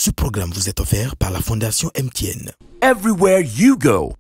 Ce programme vous est offert par la Fondation MTN. Everywhere you go.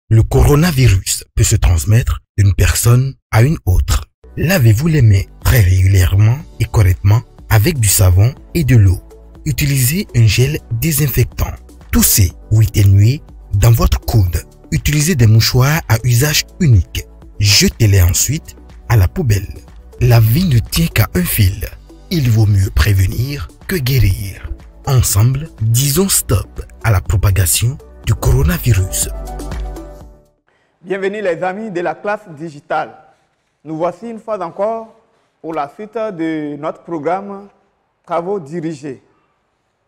Le coronavirus peut se transmettre d'une personne à une autre. Lavez-vous les mains très régulièrement et correctement avec du savon et de l'eau. Utilisez un gel désinfectant. Toussez ou éternuez dans votre coude. Utilisez des mouchoirs à usage unique. Jetez-les ensuite à la poubelle. La vie ne tient qu'à un fil. Il vaut mieux prévenir que guérir. Ensemble, disons stop à la propagation du coronavirus. Bienvenue les amis de la classe digitale. Nous voici une fois encore pour la suite de notre programme Travaux dirigés.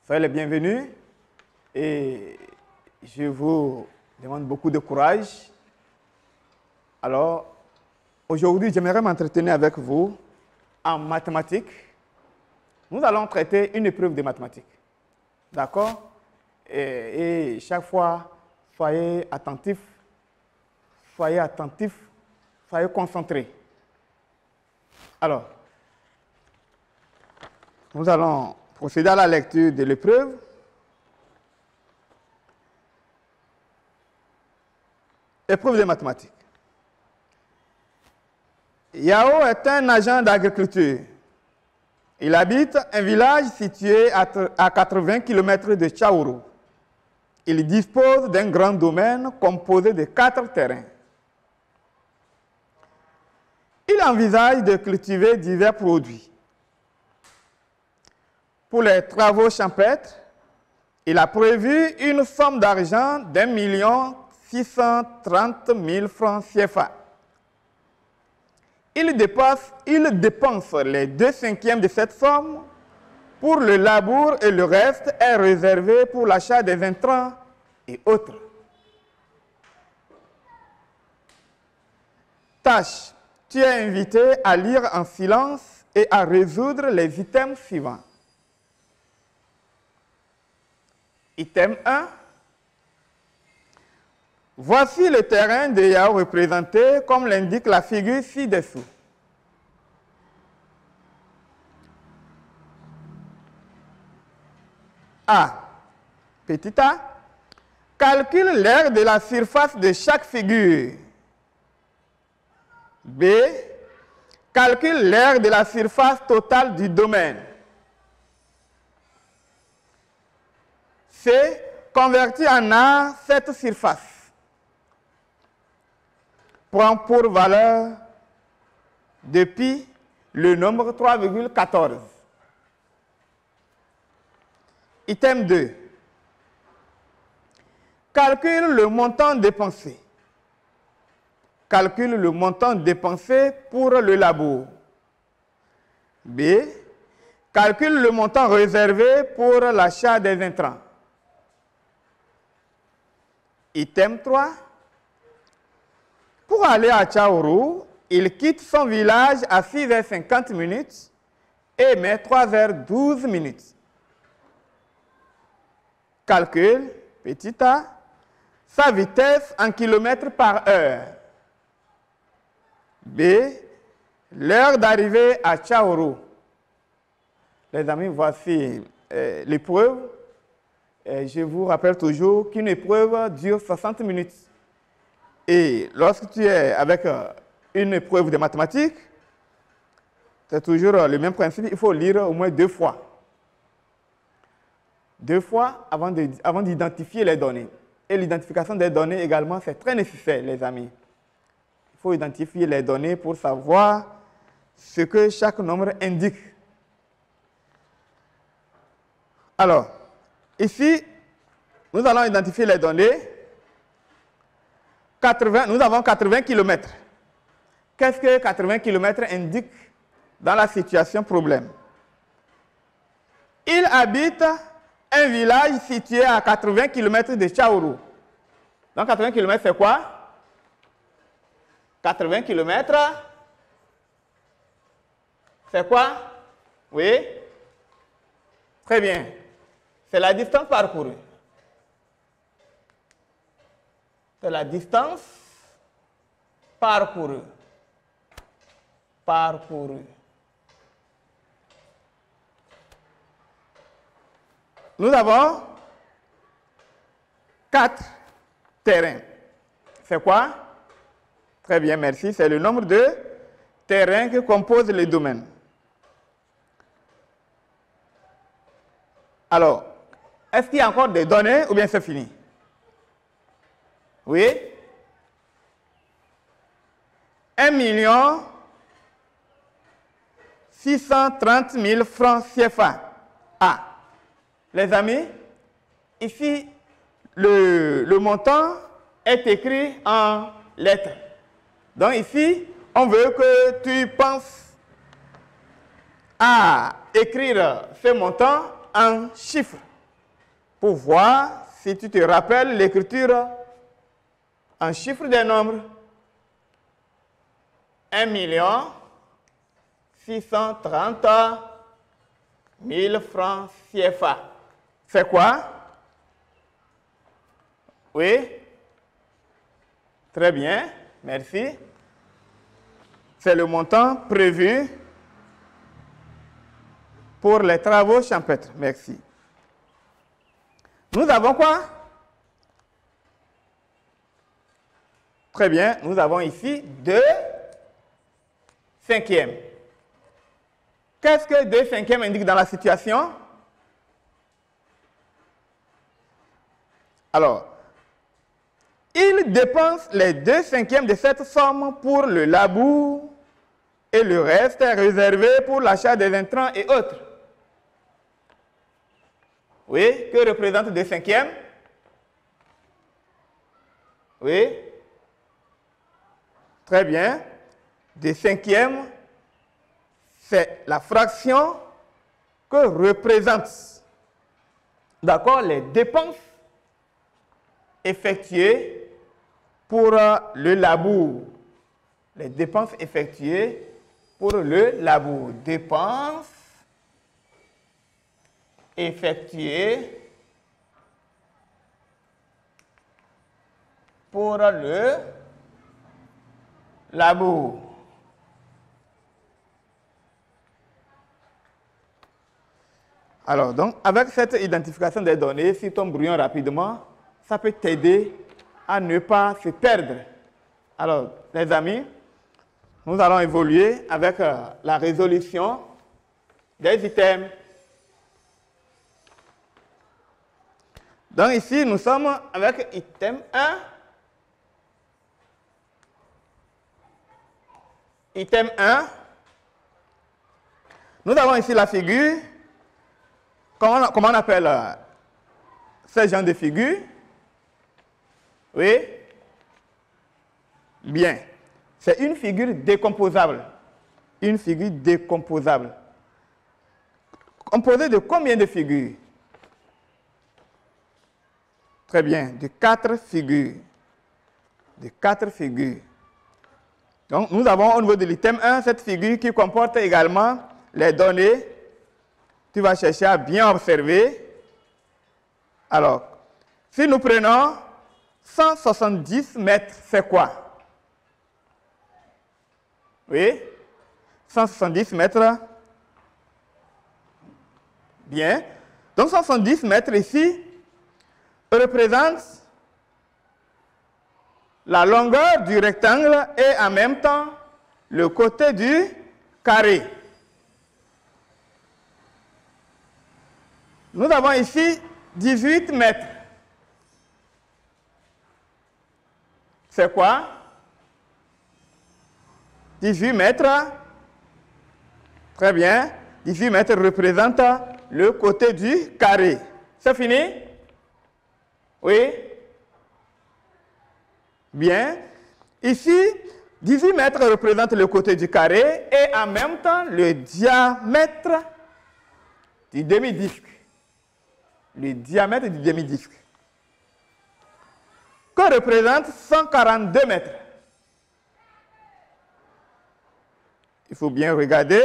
Soyez les bienvenus et je vous demande beaucoup de courage. Alors, aujourd'hui, j'aimerais m'entretenir avec vous en mathématiques. Nous allons traiter une épreuve de mathématiques. D'accord? Et chaque fois, soyez attentifs. Soyez attentifs, soyez concentrés. Alors, nous allons procéder à la lecture de l'épreuve. Épreuve de mathématiques. Yao est un agent d'agriculture. Il habite un village situé à 80 km de Tchaourou. Il dispose d'un grand domaine composé de 4 terrains. Il envisage de cultiver divers produits. Pour les travaux champêtres, il a prévu une somme d'argent d'1 630 000 francs CFA. Il dépense les 2/5 de cette somme pour le labour et le reste est réservé pour l'achat des intrants et autres. Tâche. Tu es invité à lire en silence et à résoudre les items suivants. Item 1. Voici le terrain de Yao représenté comme l'indique la figure ci-dessous. A. Petit a. Calcule l'aire de la surface de chaque figure. B. Calcule l'aire de la surface totale du domaine. C. Convertis en A cette surface. Prends pour valeur de pi le nombre 3,14. Item 2. Calcule le montant dépensé. Calcule le montant dépensé pour le labour. B. Calcule le montant réservé pour l'achat des intrants. Item 3. Pour aller à Tchaourou, il quitte son village à 6h50 et met 3h12. Calcule, petit a, sa vitesse en km par heure. B. L'heure d'arrivée à Tchaourou. Les amis, voici l'épreuve. Je vous rappelle toujours qu'une épreuve dure 60 minutes. Et lorsque tu es avec une épreuve de mathématiques, c'est toujours le même principe, il faut lire au moins 2 fois. 2 fois avant d'identifier les données. Et l'identification des données également, c'est très nécessaire, les amis. Il faut identifier les données pour savoir ce que chaque nombre indique. Alors, ici, nous allons identifier les données. Nous avons 80 km. Qu'est-ce que 80 km indique dans la situation problème? Il habite un village situé à 80 km de Tchaourou. Donc 80 km, c'est quoi? 80 km, C'est quoi? Oui? Très bien. C'est la distance parcourue. C'est la distance parcourue. Parcourue. Nous avons 4 terrains. C'est quoi? Très bien, merci. C'est le nombre de terrains que composent les domaines. Alors, est-ce qu'il y a encore des données ou bien c'est fini? Oui? 1 630 000 francs CFA. Ah, les amis, ici, le montant est écrit en lettres. Donc ici, on veut que tu penses à écrire ce montant en chiffres pour voir si tu te rappelles l'écriture en chiffres des nombres. 1 630 000 francs CFA. C'est quoi? Oui? Très bien, merci. C'est le montant prévu pour les travaux champêtres. Merci. Nous avons quoi? Très bien, nous avons ici 2 cinquièmes. Qu'est-ce que 2 cinquièmes indique dans la situation? Alors, il dépense les 2 cinquièmes de cette somme pour le labour et le reste est réservé pour l'achat des intrants et autres. Oui, que représente 2 cinquièmes? Oui. Très bien. 2 cinquièmes, c'est la fraction que représentent, d'accord, les dépenses effectuées pour le labour. Les dépenses effectuées pour le labour. Dépenses effectuées pour le labour. Alors, donc, avec cette identification des données, si tu brouillon rapidement, ça peut t'aider à ne pas se perdre. Alors, les amis, nous allons évoluer avec la résolution des items. Donc, ici, nous sommes avec item 1. Item 1. Nous avons ici la figure. Comment on appelle ce genre de figure? Oui? Bien. C'est une figure décomposable. Une figure décomposable. Composée de combien de figures? Très bien. De 4 figures. De 4 figures. Donc, nous avons au niveau de l'item 1 cette figure qui comporte également les données. Tu vas chercher à bien observer. Alors, si nous prenons 170 mètres, c'est quoi? Oui? 170 mètres. Bien. Donc, 170 mètres ici représente la longueur du rectangle et en même temps le côté du carré. Nous avons ici 18 mètres. C'est quoi? 18 mètres. Très bien. 18 mètres représente le côté du carré. C'est fini? Oui? Bien. Ici, 18 mètres représente le côté du carré et en même temps le diamètre du demi-disque. Le diamètre du demi-disque. Que représente 142 mètres? Il faut bien regarder.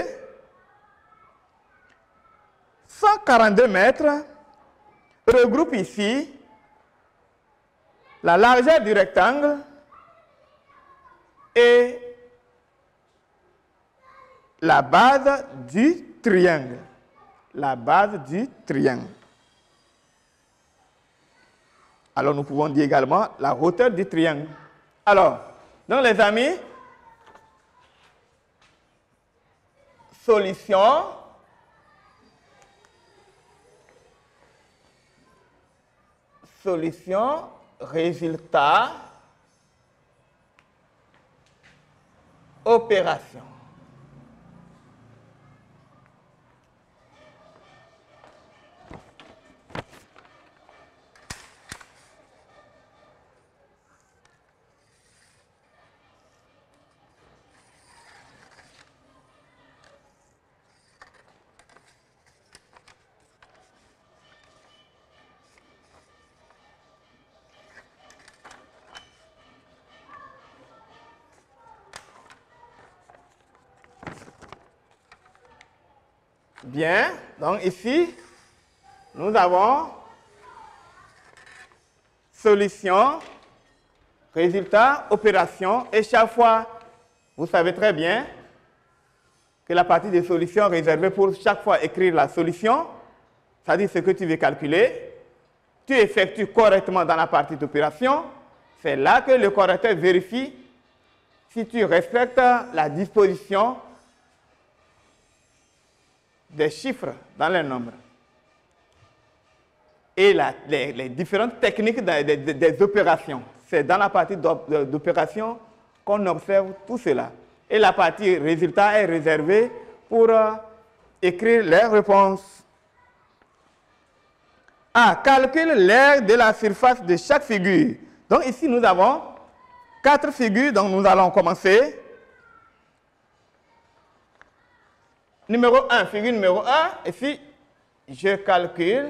142 mètres regroupe ici la largeur du rectangle et la base du triangle. La base du triangle. Alors, nous pouvons dire également la hauteur du triangle. Alors, donc les amis, solution, résultat, opération. Bien, donc ici, nous avons solution, résultat, opération. Et chaque fois, vous savez très bien que la partie des solutions réservée pour chaque fois écrire la solution, c'est-à-dire ce que tu veux calculer, tu effectues correctement dans la partie d'opération. C'est là que le correcteur vérifie si tu respectes la disposition des chiffres dans les nombres et les différentes techniques des opérations. C'est dans la partie d'opération qu'on observe tout cela. Et la partie résultat est réservée pour écrire les réponses. Calcule l'aire de la surface de chaque figure. Donc ici, nous avons 4 figures, donc nous allons commencer. Numéro 1, figure numéro 1, ici, je calcule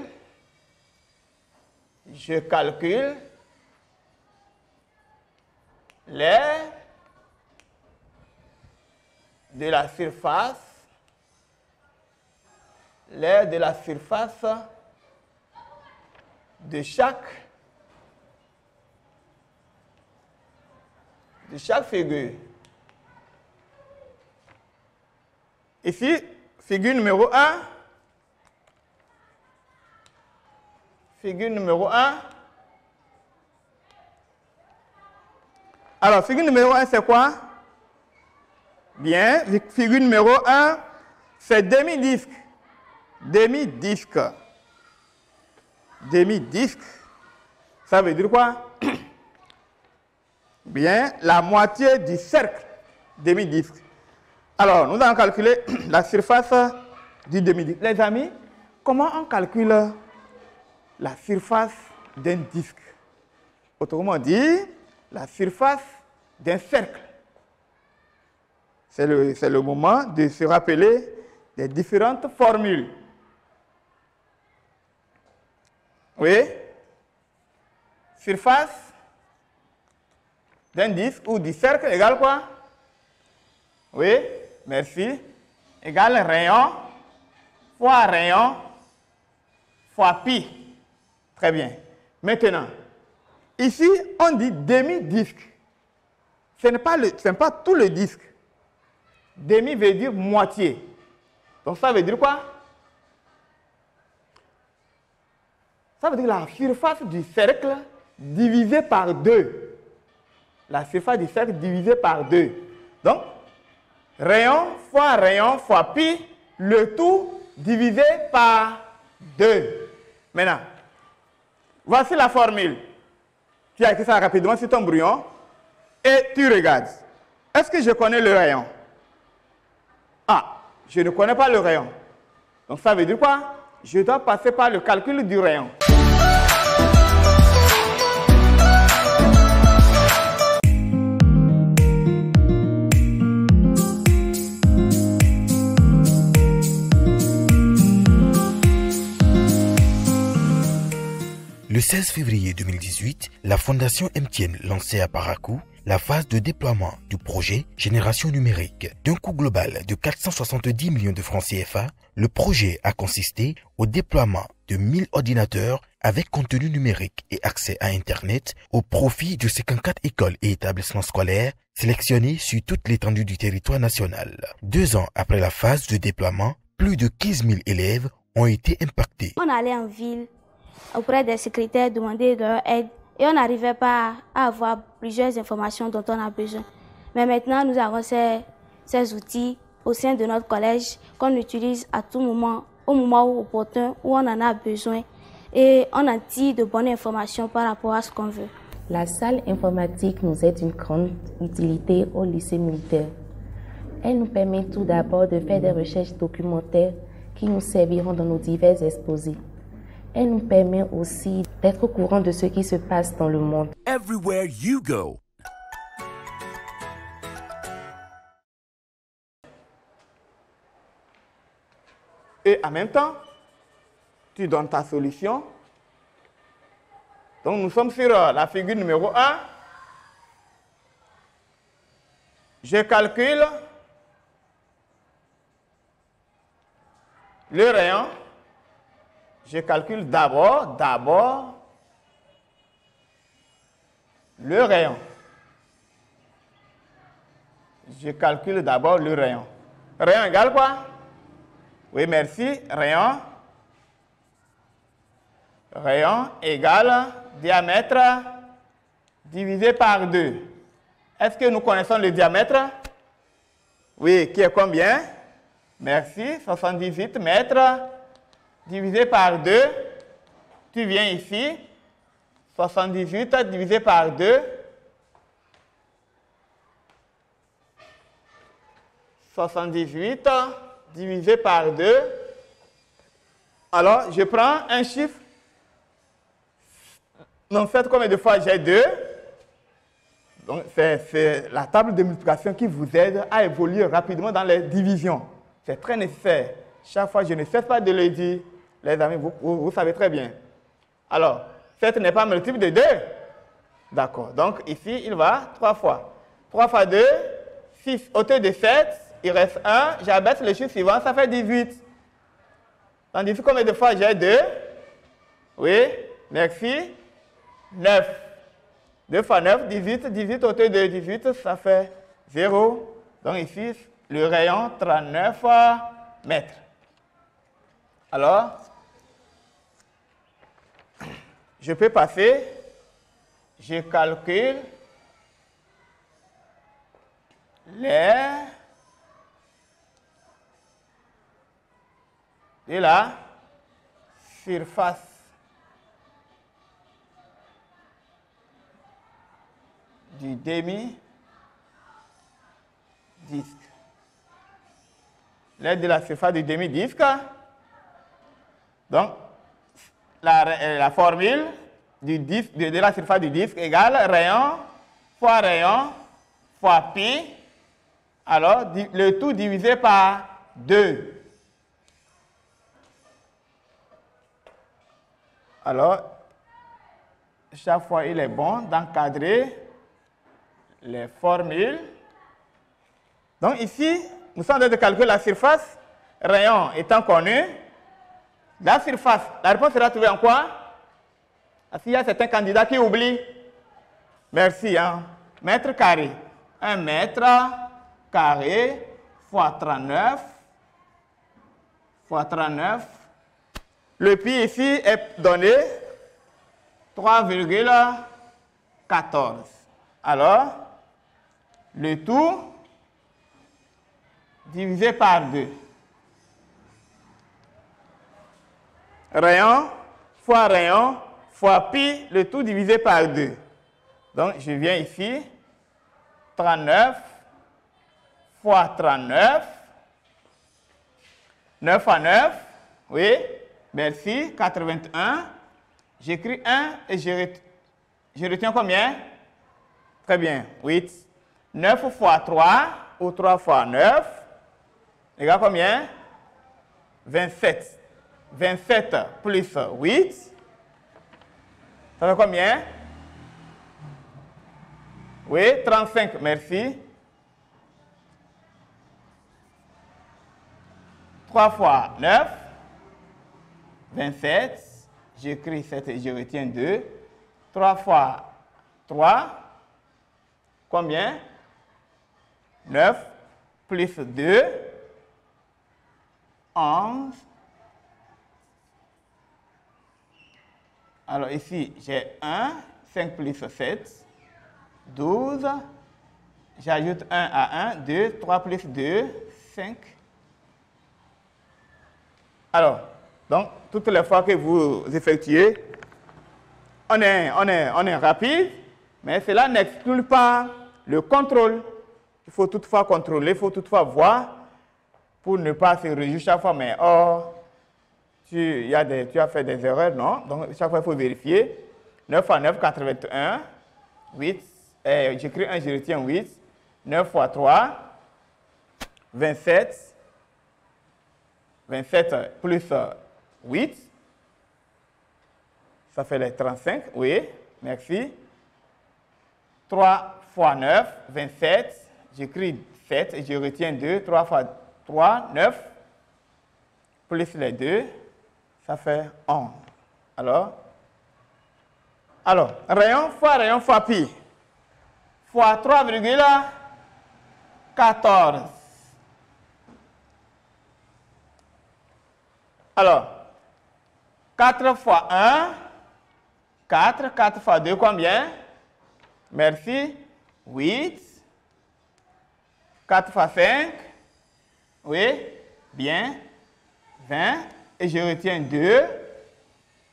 l'aire de la surface, de chaque figure. Ici, figure numéro 1. Figure numéro 1. Alors, figure numéro 1, c'est quoi? Bien, figure numéro 1, c'est demi-disque. Demi-disque. Demi-disque. Ça veut dire quoi? Bien, la moitié du cercle demi-disque. Alors, nous allons calculer la surface du demi-disque. Les amis, comment on calcule la surface d'un disque? Autrement dit, la surface d'un cercle. C'est le moment de se rappeler des différentes formules. Oui? Surface d'un disque ou du cercle égale quoi? Oui? Merci. Égale rayon fois pi. Très bien. Maintenant, ici, on dit demi-disque. Ce n'est pas tout le disque. Demi veut dire moitié. Donc, ça veut dire quoi? Ça veut dire la surface du cercle divisée par 2. La surface du cercle divisée par 2. Donc, rayon fois pi, le tout divisé par 2. Maintenant, voici la formule. Tu as écrit ça rapidement sur ton brouillon et tu regardes. Est-ce que je connais le rayon? Je ne connais pas le rayon. Donc ça veut dire quoi? Je dois passer par le calcul du rayon. Le 16 février 2018, la Fondation MTN, lancée à Parakou, la phase de déploiement du projet Génération numérique. D'un coût global de 470 millions de francs CFA, le projet a consisté au déploiement de 1000 ordinateurs avec contenu numérique et accès à Internet au profit de 54 écoles et établissements scolaires sélectionnés sur toute l'étendue du territoire national. 2 ans après la phase de déploiement, plus de 15 000 élèves ont été impactés. On allait en ville auprès des secrétaires demander leur aide et on n'arrivait pas à avoir plusieurs informations dont on a besoin. Mais maintenant, nous avons ces outils au sein de notre collège qu'on utilise à tout moment, au moment opportun où on en a besoin et on en tire de bonnes informations par rapport à ce qu'on veut. La salle informatique nous est d'une grande utilité au lycée militaire. Elle nous permet tout d'abord de faire des recherches documentaires qui nous serviront dans nos divers exposés. Elle nous permet aussi d'être au courant de ce qui se passe dans le monde. Everywhere you go. Et en même temps, tu donnes ta solution. Donc nous sommes sur la figure numéro 1. Je calcule le rayon. Je calcule d'abord le rayon. Je calcule d'abord le rayon. Rayon égale quoi? Oui, merci. Rayon. Rayon égale diamètre divisé par 2. Est-ce que nous connaissons le diamètre? Oui, qui est combien? Merci, 78 mètres divisé par 2. Tu viens ici. 78 divisé par 2. 78 divisé par 2. Alors, je prends un chiffre. En fait, combien de fois j'ai 2? Donc, c'est la table de multiplication qui vous aide à évoluer rapidement dans les divisions. C'est très nécessaire. Chaque fois, je ne cesse pas de le dire. Les amis, vous savez très bien. Alors, 7 n'est pas multiple de 2. D'accord. Donc, ici, il va 3 fois. 3 fois 2, 6. Ôté de 7, il reste 1. J'abaisse le chiffre suivant, ça fait 18. Tandis que combien de fois j'ai 2? Oui, merci. 9. 2 fois 9, 18. 18 ôté de 18, ça fait 0. Donc ici, le rayon, 39 mètres. Alors, je peux passer, je calcule de la surface du demi-disque. L'aide de la surface du demi-disque. Donc, la formule du disque, de la surface du disque égale rayon fois pi. Alors, le tout divisé par 2. Alors, chaque fois, il est bon d'encadrer les formules. Donc ici, nous sommes en train de calculer la surface, rayon étant connu. La surface, la réponse sera trouvée en quoi? S'il y a certains candidats qui oublient. Merci. Hein? Mètre carré. 1 mètre carré fois 39 fois 39. Le pi ici est donné 3,14. Alors, le tout divisé par 2. Rayon fois pi, le tout divisé par 2. Donc, je viens ici, 39 fois 39. 9 fois 9, oui, merci, 81. J'écris 1 et je retiens combien? Très bien, 8. 9 fois 3, ou 3 fois 9, égale combien? 27. 27 plus 8, ça fait combien? Oui, 35, merci. 3 fois 9, 27. J'écris 7 et je retiens 2. 3 fois 3, combien? 9 plus 2, 11. Alors ici, j'ai 1, 5 plus 7, 12. J'ajoute 1 à 1, 2, 3 plus 2, 5. Alors, donc, toutes les fois que vous effectuez, on est rapide, mais cela n'exclut pas le contrôle. Il faut toutefois contrôler, il faut toutefois voir pour ne pas se réjouir chaque fois, mais tu as fait des erreurs, non? Donc, chaque fois, il faut vérifier. 9 fois 9, 81. 8. J'écris 1, je retiens 8. 9 fois 3, 27. 27 plus 8. Ça fait les 35. Oui, merci. 3 fois 9, 27. J'écris 7 et je retiens 2. 3 fois 3, 9. Plus les 2, ça fait 11. Alors, rayon fois pi. Fois 3,14. Alors, 4 fois 1, 4. 4 fois 2, combien? Merci. 8. 4 fois 5. Oui, bien. 20. Et je retiens 2.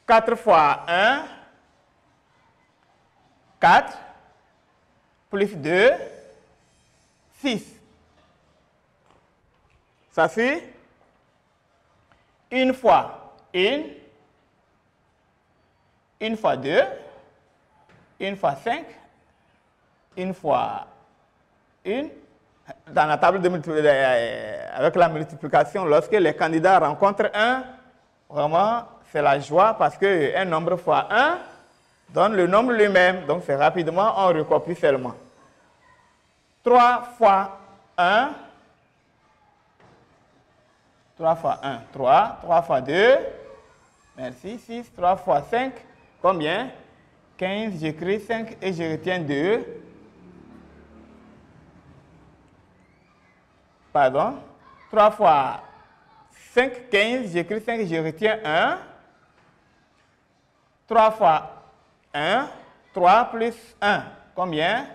4 fois 1. 4. Plus 2. 6. Ça fait une fois 1. Une fois 2. Une fois 5. Une fois 1. Dans la table de avec la multiplication, lorsque les candidats rencontrent 1, vraiment, c'est la joie parce qu'un nombre fois 1 donne le nombre lui-même. Donc, c'est rapidement, on recopie seulement. 3 fois 1. 3 fois 1, 3. 3 fois 2, merci, 6. 3 fois 5, combien? 15, j'écris 5 et je retiens 2. Pardon. 3 fois 5, 15, j'écris 5 et je retiens 1. 3 fois 1, 3 plus 1, combien?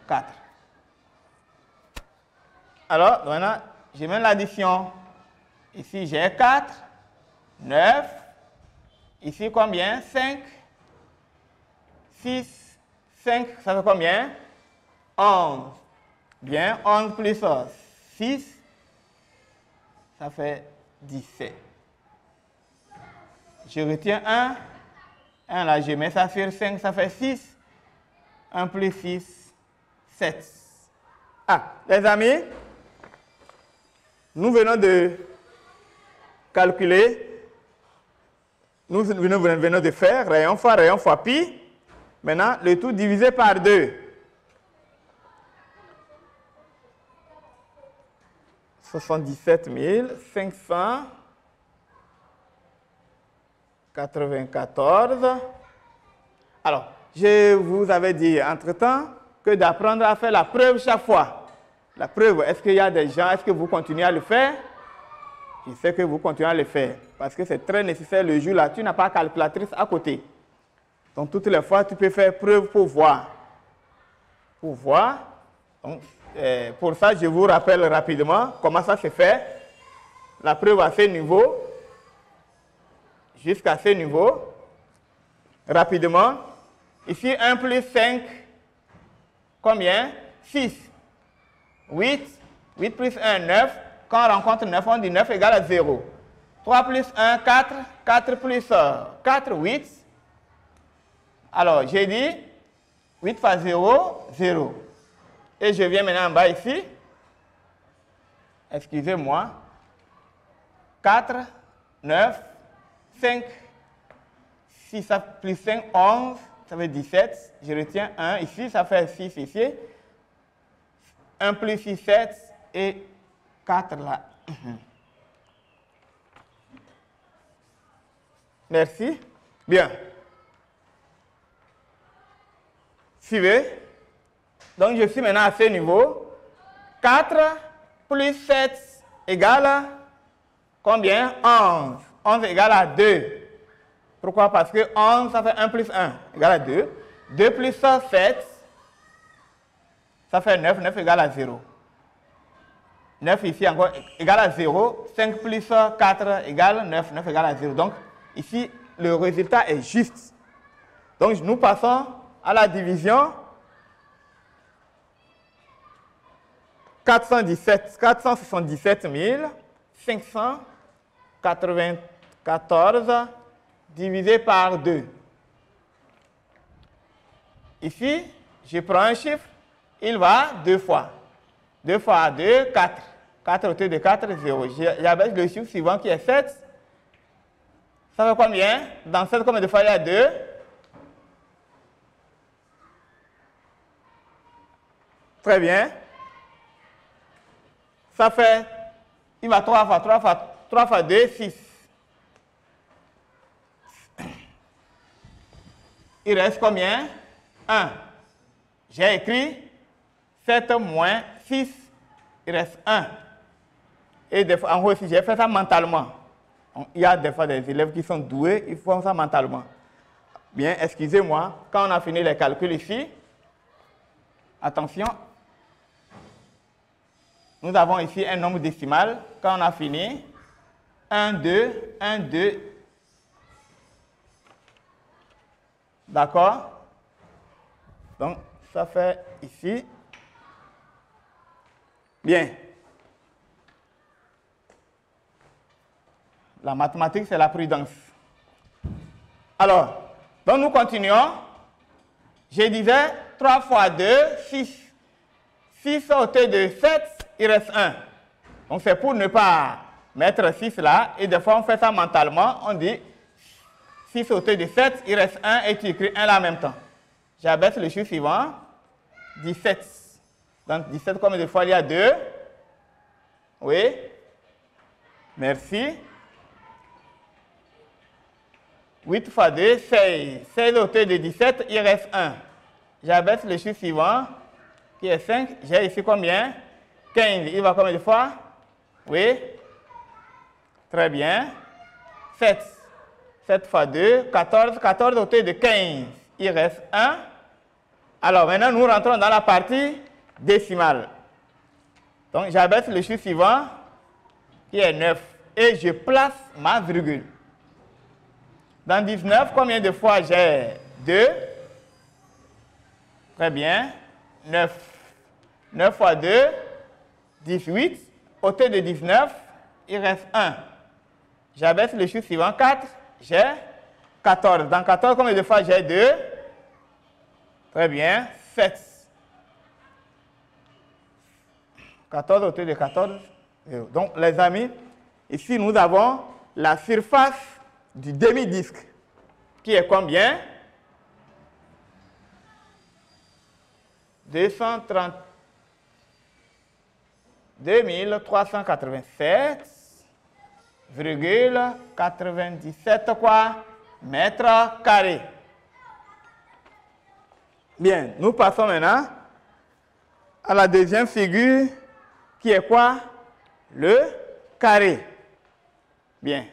4. Alors, maintenant, je mets l'addition. Ici, j'ai 4, 9. Ici, combien? 5. 6, 5, ça fait combien? 11. Bien, 11 plus 6, ça fait 17. Je retiens 1. 1 là, je mets ça sur 5, ça fait 6. 1 plus 6, 7. Ah, les amis, nous venons de calculer, nous venons de faire rayon fois pi. Maintenant, le tout divisé par 2. 77 594. Alors, je vous avais dit entre-temps que d'apprendre à faire la preuve chaque fois. La preuve, est-ce qu'il y a des gens, est-ce que vous continuez à le faire? Je sais que vous continuez à le faire parce que c'est très nécessaire le jour là, tu n'as pas calculatrice à côté. Donc, toutes les fois, tu peux faire preuve pour voir. Pour voir. Donc, pour ça, je vous rappelle rapidement comment ça se fait. La preuve à ce niveau, jusqu'à ce niveau. Rapidement. Ici, 1 plus 5, combien? 6. 8. 8 plus 1, 9. Quand on rencontre 9, on dit 9 égale à 0. 3 plus 1, 4. 4 plus 4, 8. Alors, j'ai dit 8 fois 0, 0. Et je viens maintenant en bas ici. Excusez-moi. 4, 9, 5, 6 plus 5, 11. ça fait 17. Je retiens 1 ici, ça fait 6 ici. 1 plus 6, 7 et 4 là. Merci. Bien. Suivez. Donc, je suis maintenant à ce niveau. 4 plus 7 égale combien? 11. 11 égale à 2. Pourquoi? Parce que 11, ça fait 1 plus 1 égale à 2. 2 plus 7, ça fait 9. 9 égale à 0. 9 ici encore égale à 0. 5 plus 4 égale 9. 9 égale à 0. Donc, ici, le résultat est juste. Donc, nous passons à la division. 477 594 divisé par 2. Ici, je prends un chiffre, il va 2 fois. 2 fois 2, 4. 4 au de 4, 0. J'abaisse le chiffre suivant qui est 7. Ça fait combien? Dans 7, combien de fois il y a 2? Très bien. Ça fait, il va 3 fois 3 fois 3 fois 2, 6. Il reste combien? 1. J'ai écrit 7 moins 6. Il reste 1. Et des fois, en gros, si j'ai fait ça mentalement, il y a des fois des élèves qui sont doués, ils font ça mentalement. Bien, excusez-moi, quand on a fini les calculs ici, attention, nous avons ici un nombre décimal. Quand on a fini, 1, 2, 1, 2. D'accord? Donc, ça fait ici. Bien. La mathématique, c'est la prudence. Alors, donc nous continuons. Je disais 3 fois 2, 6. 6 ôté de 7, il reste 1. Donc, c'est pour ne pas mettre 6 là. Et des fois, on fait ça mentalement. On dit 6 ôté de 7, il reste 1 et tu écris 1 là en même temps. J'abaisse le chiffre suivant. 17. Donc, 17, combien de fois il y a 2? Oui. Merci. 8 fois 2, 16. 16 ôté de 17, il reste 1. J'abaisse le chiffre suivant, qui est 5. J'ai ici combien? 15. Il va combien de fois? Oui. Très bien. 7. 7 fois 2, 14. 14 ôté de 15. Il reste 1. Alors maintenant, nous rentrons dans la partie décimale. Donc, j'abaisse le chiffre suivant, qui est 9. Et je place ma virgule. Dans 19, combien de fois j'ai 2? Très bien. 9. 9 fois 2, 18. Ôté de 19, il reste 1. J'abaisse le chiffre suivant, 4. J'ai 14. Dans 14, combien de fois j'ai 2? Très bien. 7. 14 ôté de 14. 0. Donc, les amis, ici, nous avons la surface du demi-disque, qui est combien? 232 387,97 quoi? Mètres carrés. Bien, nous passons maintenant à la deuxième figure, qui est quoi? Le carré. Bien.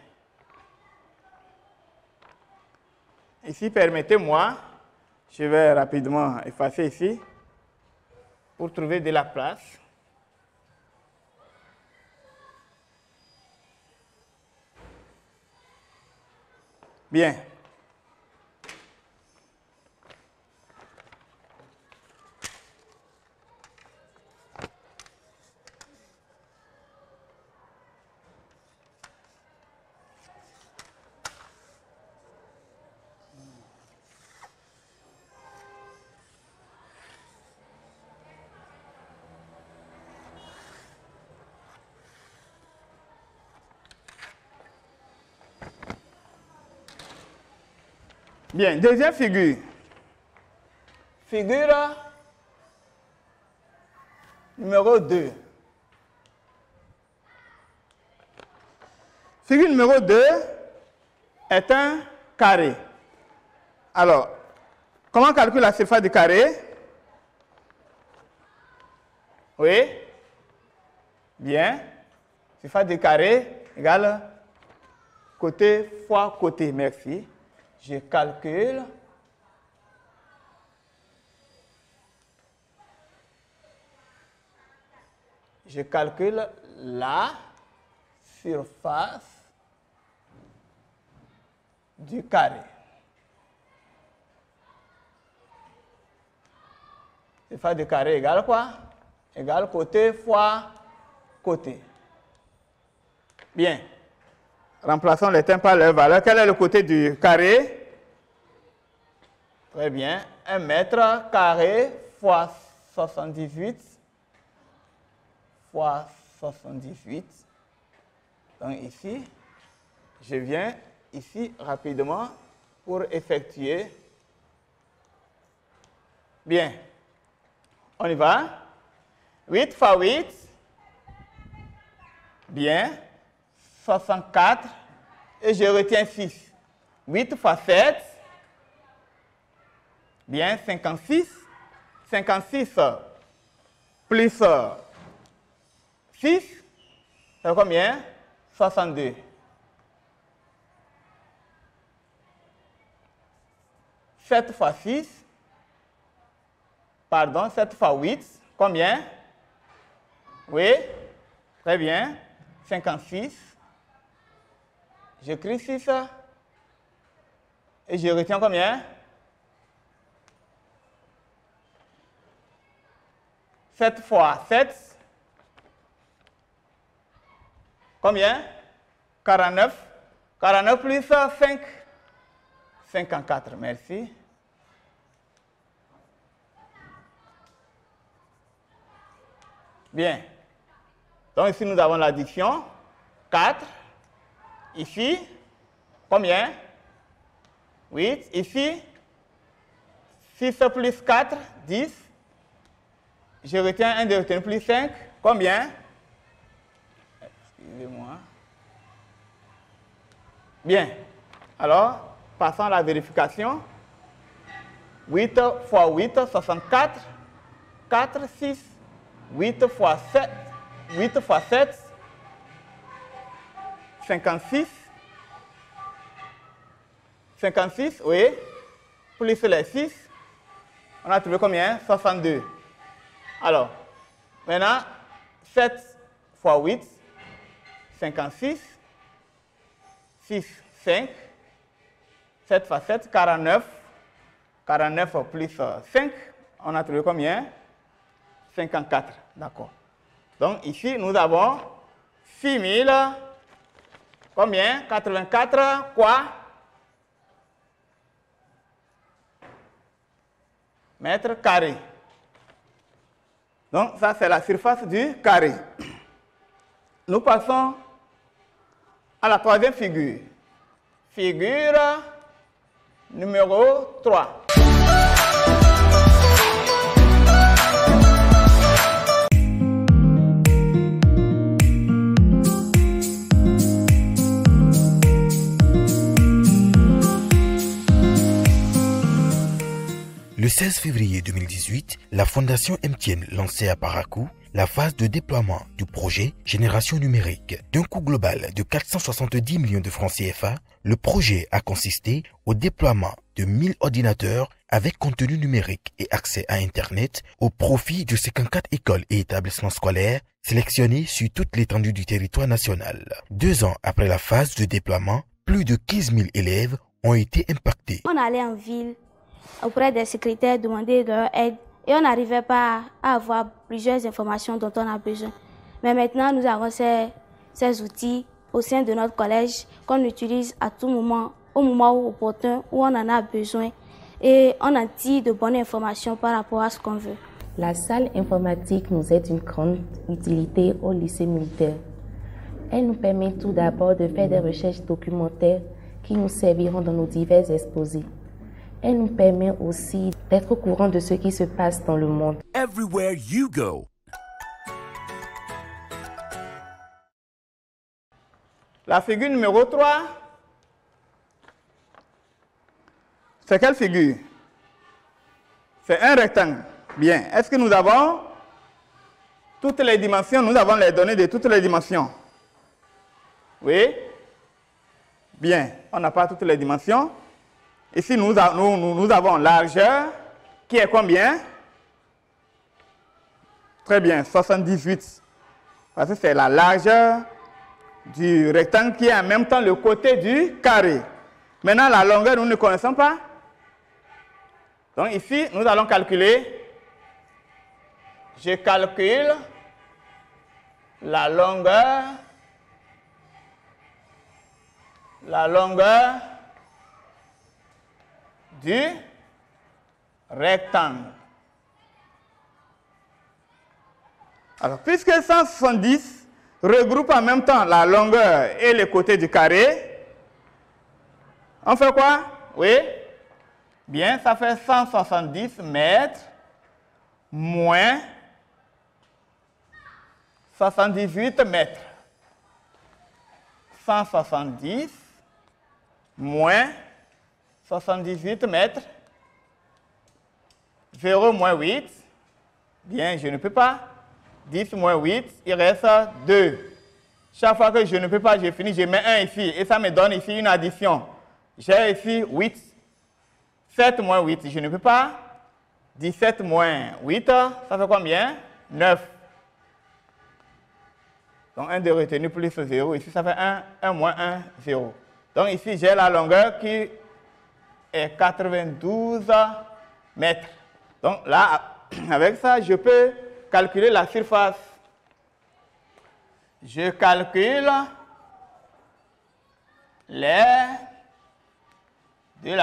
Ici, permettez-moi, je vais rapidement effacer ici pour trouver de la place. Bien. Bien, deuxième figure. Figure numéro 2. Figure numéro 2 est un carré. Alors, comment calculer la surface du carré? Oui? Bien. Surface du carré égale côté fois côté. Merci. Je calcule. Je calcule la surface du carré. Surface du carré égale quoi? Égale côté fois côté. Bien. Remplaçons les termes par leur valeur. Quel est le côté du carré? Très bien. 1 mètre carré fois 78 fois 78. Donc ici, je viens ici rapidement pour effectuer. Bien. On y va. 8 fois 8. Bien. 64. Et je retiens 6. 8 fois 7. Bien. 56. 56 plus 6. Ça fait combien? 62. Sept fois 6. Pardon, 7 fois 8. Combien? Oui. Très bien. 56. J'écris 6. Et je retiens combien? 7 fois 7. Combien? 49. 49 plus 5. 54. Merci. Bien. Donc ici, nous avons l'addition. 4. Ici, combien? 8. Ici, 6 plus 4, 10. Je retiens 1 de retenue plus 5. Combien? Excusez-moi. Bien. Alors, passons à la vérification. 8 fois 8, 64. 4, 6. 8 fois 7. 8 fois 7. 56. 56, oui. Plus les 6. On a trouvé combien? 62. Alors, maintenant, 7 fois 8. 56, 6, 5, 7 fois 7, 49, 49 plus 5, on a trouvé combien? 54, d'accord. Donc ici, nous avons 6000, combien? 84, quoi? Mètres carrés. Donc ça, c'est la surface du carré. Nous passons à la troisième figure. Figure numéro 3. Le 16 février 2018, la Fondation MTN lançait à Parakou la phase de déploiement du projet Génération numérique. D'un coût global de 470 millions de francs CFA, le projet a consisté au déploiement de 1000 ordinateurs avec contenu numérique et accès à Internet au profit de 54 écoles et établissements scolaires sélectionnés sur toute l'étendue du territoire national. 2 ans après la phase de déploiement, plus de 15 000 élèves ont été impactés. On allait en ville auprès des secrétaires demander leur aide et on n'arrivait pas à avoir plusieurs informations dont on a besoin. Mais maintenant, nous avons ces outils au sein de notre collège qu'on utilise à tout moment, au moment opportun où on en a besoin et on en tire de bonnes informations par rapport à ce qu'on veut. La salle informatique nous est d'une grande utilité au lycée militaire. Elle nous permet tout d'abord de faire des recherches documentaires qui nous serviront dans nos divers exposés. Elle nous permet aussi d'être au courant de ce qui se passe dans le monde. Everywhere you go. La figure numéro 3, c'est quelle figure? C'est un rectangle. Bien. Est-ce que nous avons toutes les dimensions? Nous avons les données de toutes les dimensions. Oui? Bien. On n'a pas toutes les dimensions. Ici, nous avons largeur qui est combien? Très bien, 78. Parce que c'est la largeur du rectangle qui est en même temps le côté du carré. Maintenant, la longueur, nous ne connaissons pas. Donc ici, nous allons calculer. Je calcule la longueur du rectangle. Alors, puisque 170 regroupe en même temps la longueur et les côtés du carré, on fait quoi? Oui? Bien, ça fait 170 mètres moins 78 mètres. 170 moins 78 mètres. 0 moins 8. Bien, je ne peux pas. 10 moins 8, il reste 2. Chaque fois que je ne peux pas, je finis, je mets 1 ici. Et ça me donne ici une addition. J'ai ici 8. 7 moins 8, je ne peux pas. 17 moins 8, ça fait combien? 9. Donc 1 de retenu plus 0. Ici, ça fait 1. 1 moins 1, 0. Donc ici, j'ai la longueur qui est 92 mètres. Donc là, avec ça, je peux calculer la surface. Je calcule l'aire de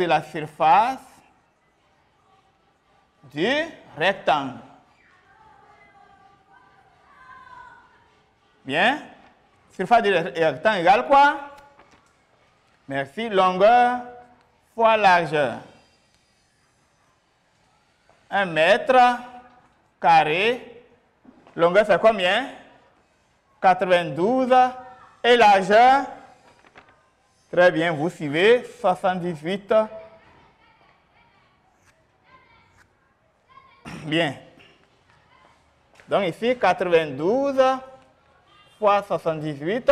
la surface du rectangle. Bien. Surface du rectangle égale quoi? Merci. Longueur fois largeur. 1 mètre carré. Longueur, c'est combien? 92. Et largeur? Très bien, vous suivez. 78. Bien. Donc ici, 92 fois 78.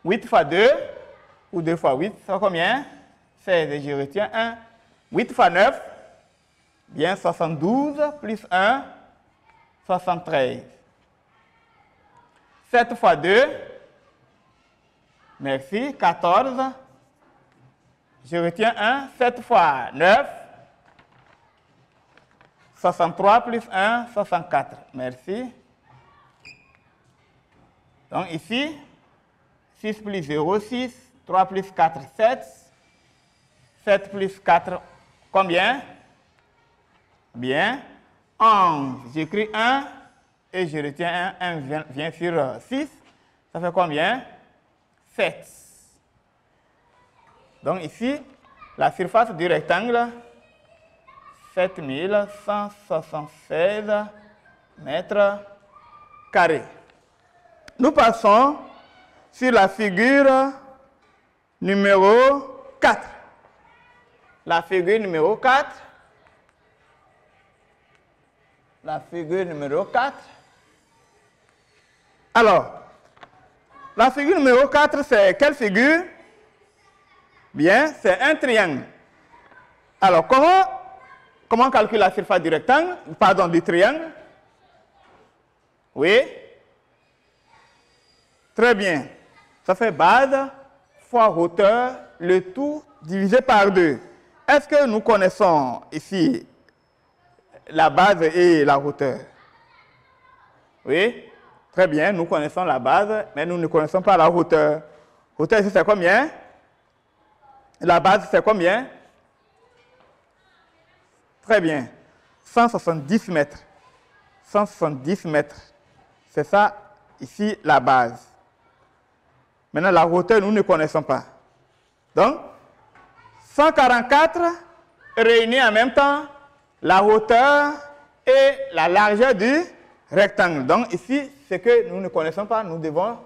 8 fois 2, ou 2 fois 8, c'est combien? 16, et je retiens 1. 8 fois 9. Bien, 72 plus 1, 73. 7 fois 2, merci, 14. Je retiens 1, 7 fois 9, 63 plus 1, 64. Merci. Donc ici, 6 plus 0, 6. 3 plus 4, 7. 7 plus 4, combien? Bien. 11. J'écris 1 et je retiens 1. 1 vient sur 6. Ça fait combien? 7. Donc ici, la surface du rectangle, 7176 mètres carrés. Nous passons sur la figure numéro 4. La figure numéro 4. La figure numéro 4. Alors, la figure numéro 4, c'est quelle figure? Bien, c'est un triangle. Alors, comment calculer la surface du rectangle? Pardon, du triangle? Oui? Très bien. Ça fait base fois hauteur, le tout divisé par 2. Est-ce que nous connaissons ici la base et la hauteur? Oui? Très bien, nous connaissons la base, mais nous ne connaissons pas la hauteur. Hauteur ici, c'est combien? La base, c'est combien? Très bien. 170 mètres. 170 mètres. C'est ça, ici, la base. Maintenant, la hauteur, nous ne connaissons pas. Donc, 144 réunit en même temps la hauteur et la largeur du rectangle. Donc, ici, ce que nous ne connaissons pas, nous devons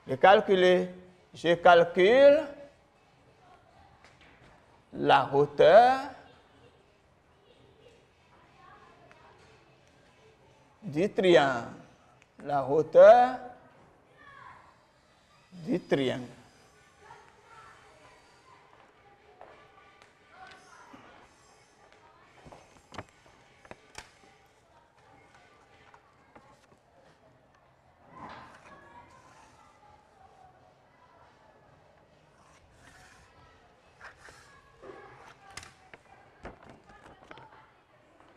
le calculer. Je calcule la hauteur du triangle. La hauteur du triangle.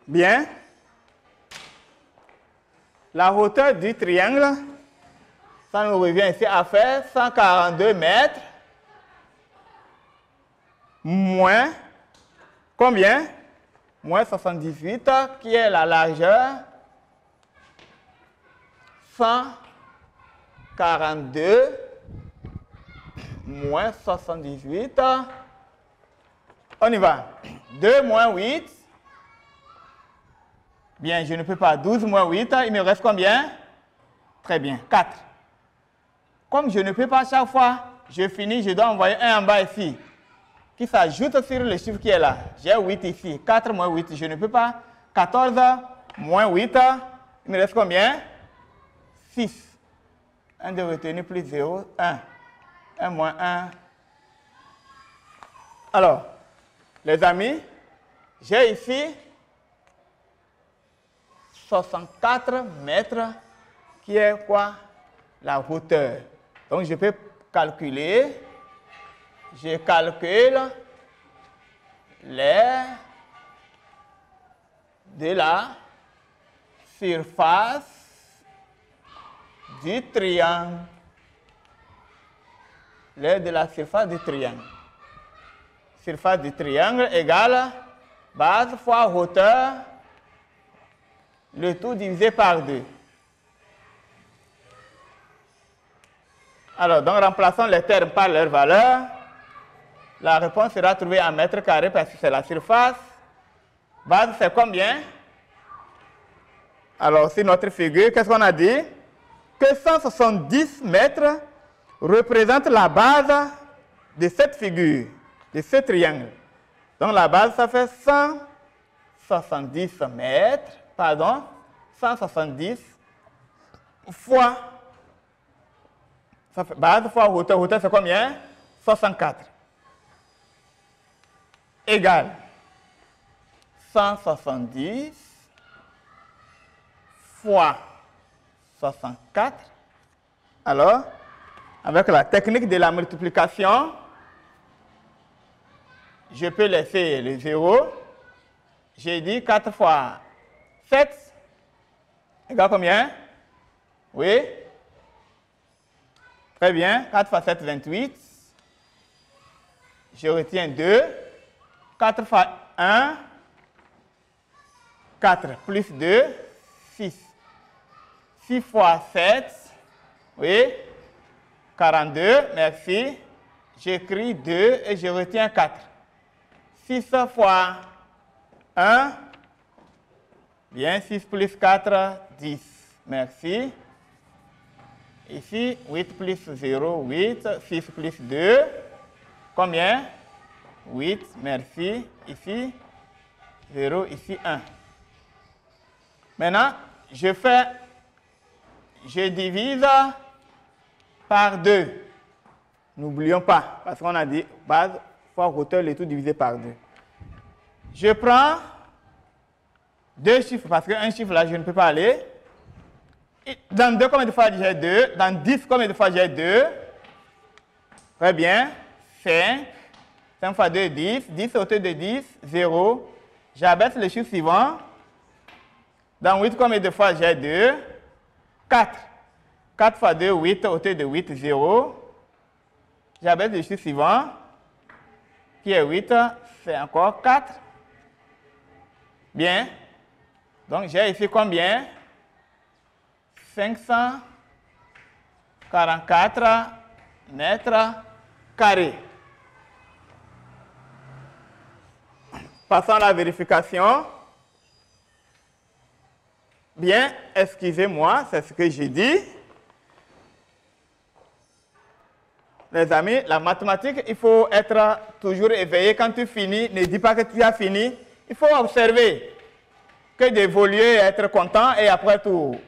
Bien. La hauteur du triangle, ça nous revient ici à faire 142 mètres moins combien? Moins 78, qui est la largeur. 142 moins 78. On y va. 2 moins 8. Bien, je ne peux pas. 12 moins 8, il me reste combien? Très bien, 4. Comme je ne peux pas chaque fois, je finis, je dois envoyer un en bas ici, qui s'ajoute sur le chiffre qui est là. J'ai 8 ici. 4 moins 8, je ne peux pas. 14 moins 8, il me reste combien? 6. 1 de retenu plus 0, 1. 1 moins 1. Alors, les amis, j'ai ici 64 mètres, qui est quoi? La hauteur. Donc, je peux calculer. Je calcule l'aire de la surface du triangle. L'aire de la surface du triangle. Surface du triangle égale base fois hauteur, le tout divisé par 2. Alors, donc, remplaçons les termes par leur valeur. La réponse sera trouvée en mètres carrés parce que c'est la surface. Base, c'est combien? Alors, sur notre figure, qu'est-ce qu'on a dit? Que 170 mètres représente la base de cette figure, de ce triangle. Donc, la base, ça fait 170 mètres. Pardon, 170 fois, ça fait base fois hauteur. Hauteur, c'est combien? 64. Égale 170 fois 64. Alors, avec la technique de la multiplication, je peux laisser le 0. J'ai dit 4 fois 7 égale combien? Oui. Très bien. 4 fois 7, 28. Je retiens 2. 4 fois 1, 4 plus 2, 6. 6 fois 7, oui. 42, merci. J'écris 2 et je retiens 4. 6 fois 1, bien, 6 plus 4, 10. Merci. Ici, 8 plus 0, 8. 6 plus 2, combien? 8, merci. Ici, 0, ici, 1. Maintenant, je divise par 2. N'oublions pas, parce qu'on a dit base fois hauteur, le tout divisé par 2. Je prends 2 chiffres, parce qu'un chiffre là, je ne peux pas aller. Dans 2, combien de fois j'ai 2? Dans 10, combien de fois j'ai 2? Très bien. 5. 5 fois 2, 10. 10 hauteur de 10, 0. J'abaisse le chiffre suivant. Dans 8, combien de fois j'ai 2? 4. 4 fois 2, 8, hauteur de 8, 0. J'abaisse le chiffre suivant, qui est 8, c'est encore 4. Bien. Donc, j'ai ici combien? 544 mètres carrés. Passons à la vérification. Bien, excusez-moi, c'est ce que j'ai dit. Les amis, la mathématique, il faut être toujours éveillé. Quand tu finis, ne dis pas que tu as fini. Il faut observer que d'évoluer et être content et après tout.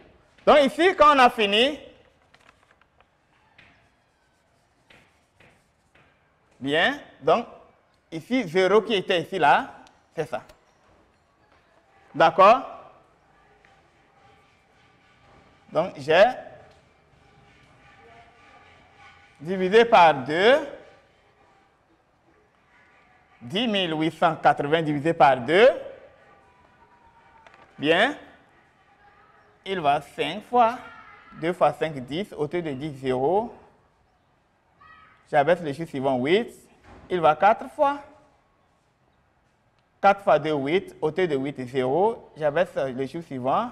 Donc ici, quand on a fini, bien, donc ici, 0 qui était ici, là, c'est ça. D'accord? Donc j'ai divisé par 2, 10 880 divisé par 2, bien, il va 5 fois, 2 fois 5, 10, autour de 10, 0, j'abaisse le chiffre suivant, 8, il va 4 fois, 4 fois 2, 8, autour de 8, 0, j'abaisse le chiffre suivant,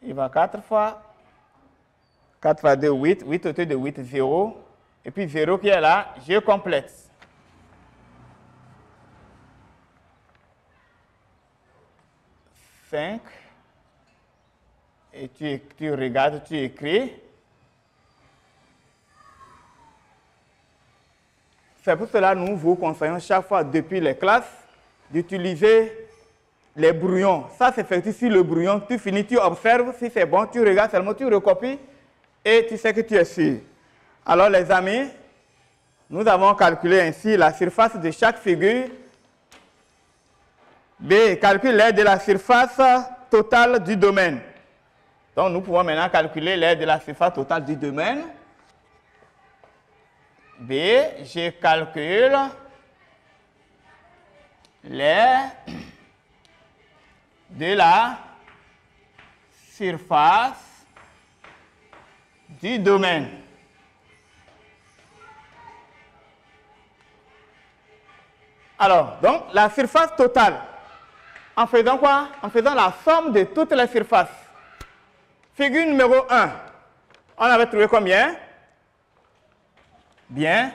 il va 4 fois, 4 fois 2, 8, 8 autour de 8, 0, et puis 0 qui est là, je complète. Et tu regardes, tu écris. C'est pour cela que nous vous conseillons chaque fois depuis les classes d'utiliser les brouillons. Ça s'effectue sur le brouillon. Tu finis, tu observes. Si c'est bon, tu regardes seulement, tu recopies et tu sais que tu es sûr. Alors les amis, nous avons calculé ainsi la surface de chaque figure. B, calcule l'aire de la surface totale du domaine. Donc nous pouvons maintenant calculer l'aire de la surface totale du domaine. B, je calcule l'aire de la surface du domaine. Alors, donc la surface totale, en faisant quoi? En faisant la somme de toutes les surfaces. Figure numéro 1, on avait trouvé combien? Bien.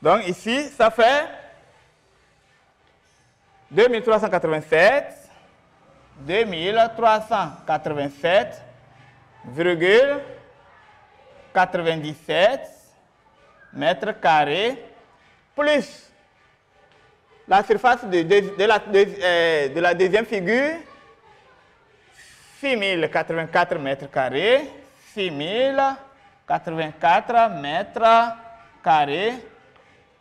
Donc ici, ça fait 2387, 2387,97 mètres carrés, plus la surface de la deuxième figure, 6084 mètres carrés, 6084 mètres carrés,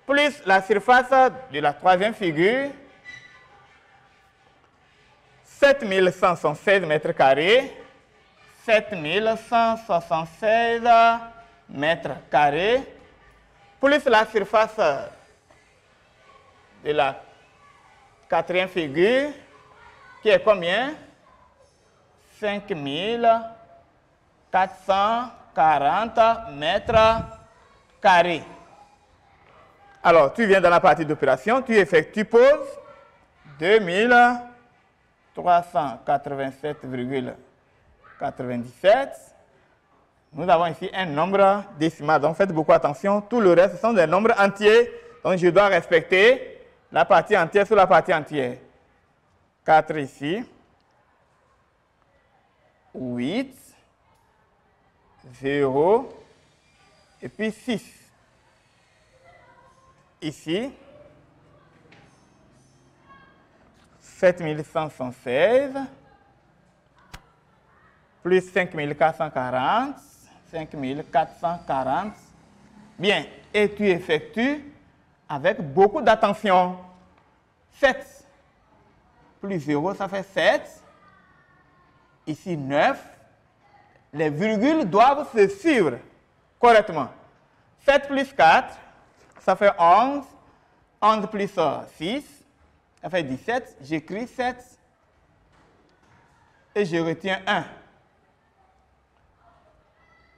plus la surface de la troisième figure, 7176 mètres carrés, 7176 mètres carrés, plus la surface de la quatrième figure, qui est combien? 5440 mètres carrés. Alors, tu viens dans la partie d'opération, tu effectues pause 2387,97. Nous avons ici un nombre décimal, donc faites beaucoup attention. Tout le reste, ce sont des nombres entiers, donc je dois respecter la partie entière sur la partie entière. 4 ici, 8, 0, et puis 6. Ici, 7116, plus 5440, 5440. Bien, et tu effectues avec beaucoup d'attention. 7 plus 0, ça fait 7. Ici, 9. Les virgules doivent se suivre correctement. 7 plus 4, ça fait 11. 11 plus 6, ça fait 17. J'écris 7 et je retiens 1.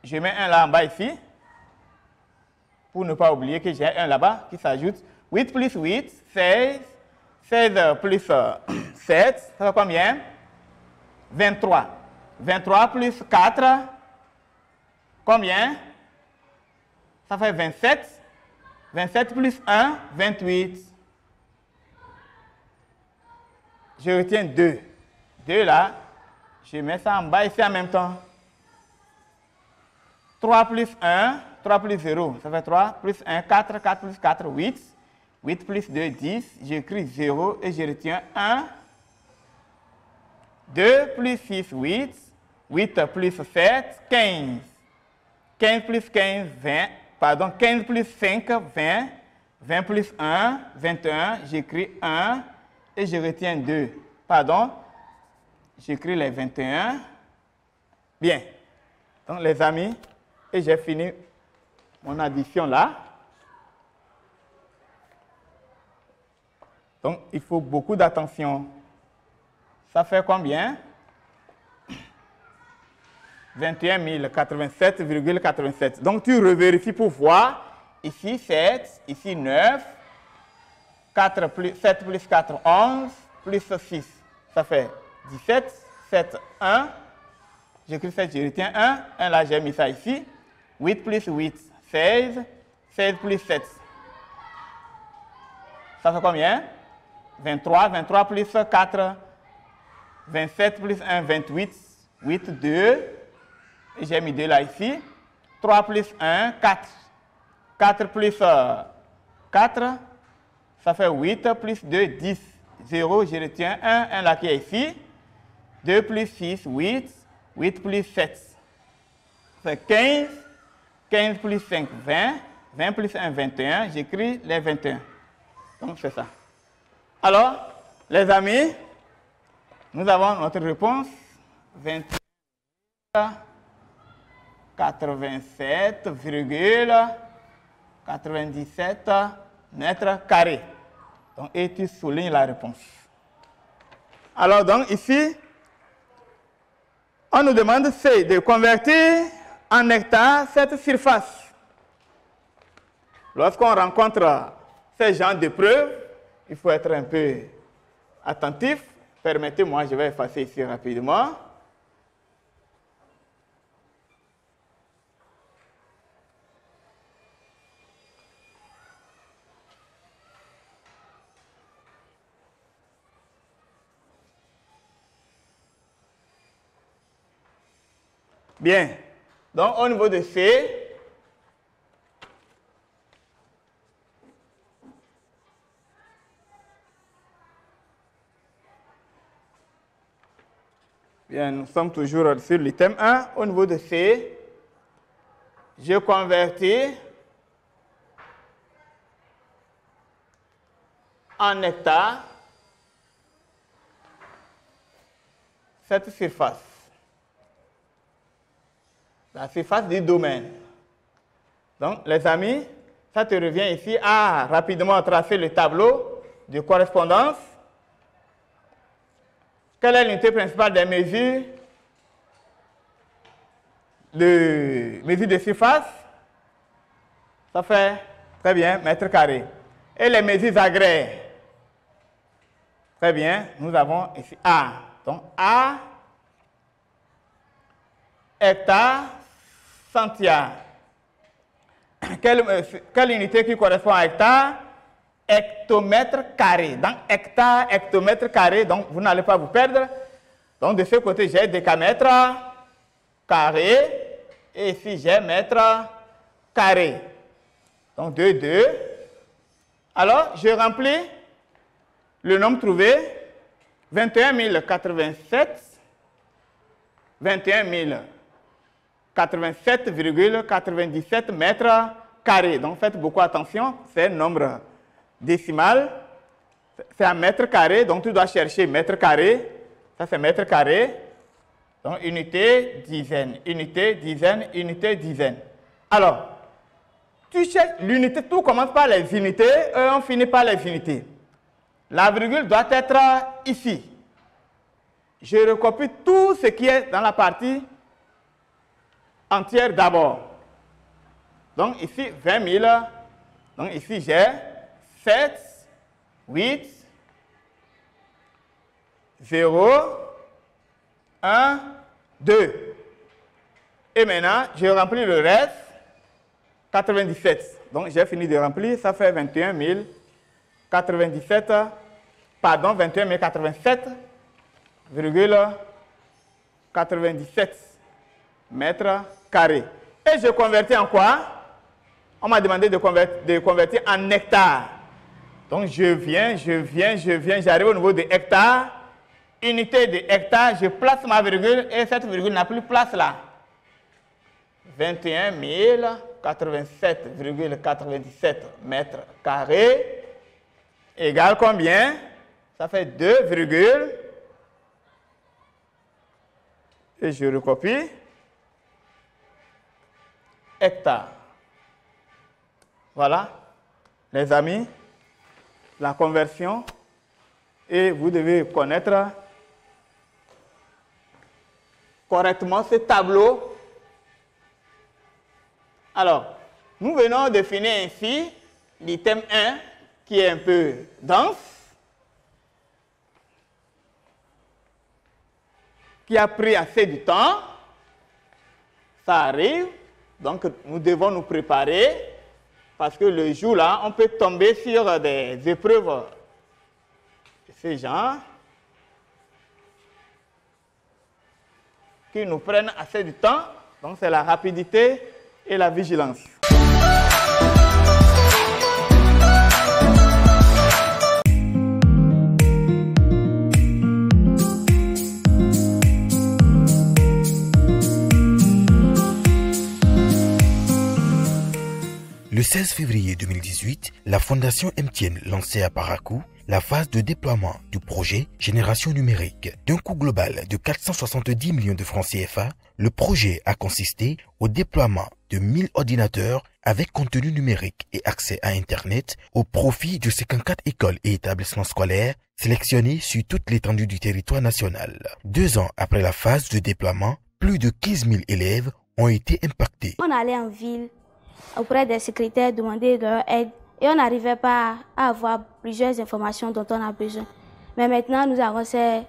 Je mets un là en bas ici, pour ne pas oublier que j'ai un là-bas qui s'ajoute. 8 plus 8, 16. 16 plus 7, ça fait combien? 23. 23 plus 4, combien? ça fait 27. 27 plus 1, 28. Je retiens 2. 2 là, je mets ça en bas ici en même temps. 3 plus 1, 3 plus 0, ça fait 3, plus 1, 4, 4 plus 4, 8. 8 plus 2, 10. J'écris 0 et je retiens 1. 2 plus 6, 8. 8 plus 7, 15. 15 plus 15, 20. Pardon, 15 plus 5, 20. 20 plus 1, 21. J'écris 1 et je retiens 2. Pardon, j'écris les 21. Bien. Donc, les amis, et j'ai fini mon addition là. Donc, il faut beaucoup d'attention. Ça fait combien? 21 087,87. Donc, tu revérifies pour voir. Ici, 7. Ici, 9. 7 plus 4, 11. Plus 6, ça fait 17. 7, 1. J'écris 7, je retiens 1. 1 là, j'ai mis ça ici. 8 plus 8, 16. 16 plus 7. Ça fait combien? 23. 23 plus 4. 27 plus 1, 28. 8, 2. Et j'ai mis 2 là ici. 3 plus 1, 4. 4 plus 4. Ça fait 8 plus 2, 10. 0, je retiens 1. 1 là qui est ici. 2 plus 6, 8. 8 plus 7. Ça fait 15. 15 plus 5, 20. 20 plus 1, 21. J'écris les 21. Donc, c'est ça. Alors, les amis, nous avons notre réponse. 87,97 mètres carrés. Donc, et tu soulignes la réponse. Alors, donc, ici, on nous demande de convertir en hectares cette surface. Lorsqu'on rencontre ces genres d'épreuves, il faut être un peu attentif. Permettez-moi, je vais effacer ici rapidement. Bien. Donc, au niveau de C, bien, nous sommes toujours sur l'item 1. Au niveau de C, je convertis en hectares cette surface. La surface du domaine. Donc, les amis, ça te revient ici à rapidement tracer le tableau de correspondance. Quelle est l'unité principale des mesures de surface? Ça fait, très bien, mètre carré. Et les mesures agraires? Très bien, nous avons ici A. Donc, A, hectare, centiare. Quelle unité qui correspond à hectare? Hectomètre carré. Donc, hectare, hectomètre carré. Donc, vous n'allez pas vous perdre. Donc, de ce côté, j'ai décamètre carré. Et ici, j'ai mètre carré. Donc, 2, 2. Alors, je remplis le nombre trouvé. 21 087. 21 087,97 mètres carrés. Donc, faites beaucoup attention. C'est un nombre décimal. C'est un mètre carré. Donc, tu dois chercher mètre carré. Ça, c'est mètre carré. Donc, unité, dizaine, unité, dizaine, unité, dizaine. Alors, tu cherches l'unité. Tout commence par les unités et on finit par les unités. La virgule doit être ici. Je recopie tout ce qui est dans la partie entière d'abord. Donc ici, 20 000. Donc ici, j'ai 7, 8, 0, 1, 2. Et maintenant, je remplis le reste. 97. Donc, j'ai fini de remplir. Ça fait 21 097, pardon, 21 087,97 mètres carrés. Et je convertis en quoi? On m'a demandé de convertir en hectares. Donc, je viens, j'arrive au niveau de hectares. Unité de hectares, je place ma virgule et cette virgule n'a plus place là. 21 087,97 mètres carrés égale combien? Ça fait 2 virgules. Et je recopie. Hectares. Voilà, les amis, la conversion. Et vous devez connaître correctement ce tableau. Alors, nous venons de finir ainsi l'item 1 qui est un peu dense, qui a pris assez de temps. Ça arrive, donc nous devons nous préparer parce que le jour là, on peut tomber sur des épreuves de ce genre qui nous prennent assez de temps. Donc c'est la rapidité et la vigilance. Le 16 février 2018, la Fondation MTN lançait à Parakou la phase de déploiement du projet Génération numérique. D'un coût global de 470 millions de francs CFA, le projet a consisté au déploiement de 1000 ordinateurs avec contenu numérique et accès à Internet au profit de 54 écoles et établissements scolaires sélectionnés sur toute l'étendue du territoire national. 2 ans après la phase de déploiement, plus de 15 000 élèves ont été impactés. On allait en ville auprès des secrétaires demander leur aide et on n'arrivait pas à avoir plusieurs informations dont on a besoin. Mais maintenant, nous avons ces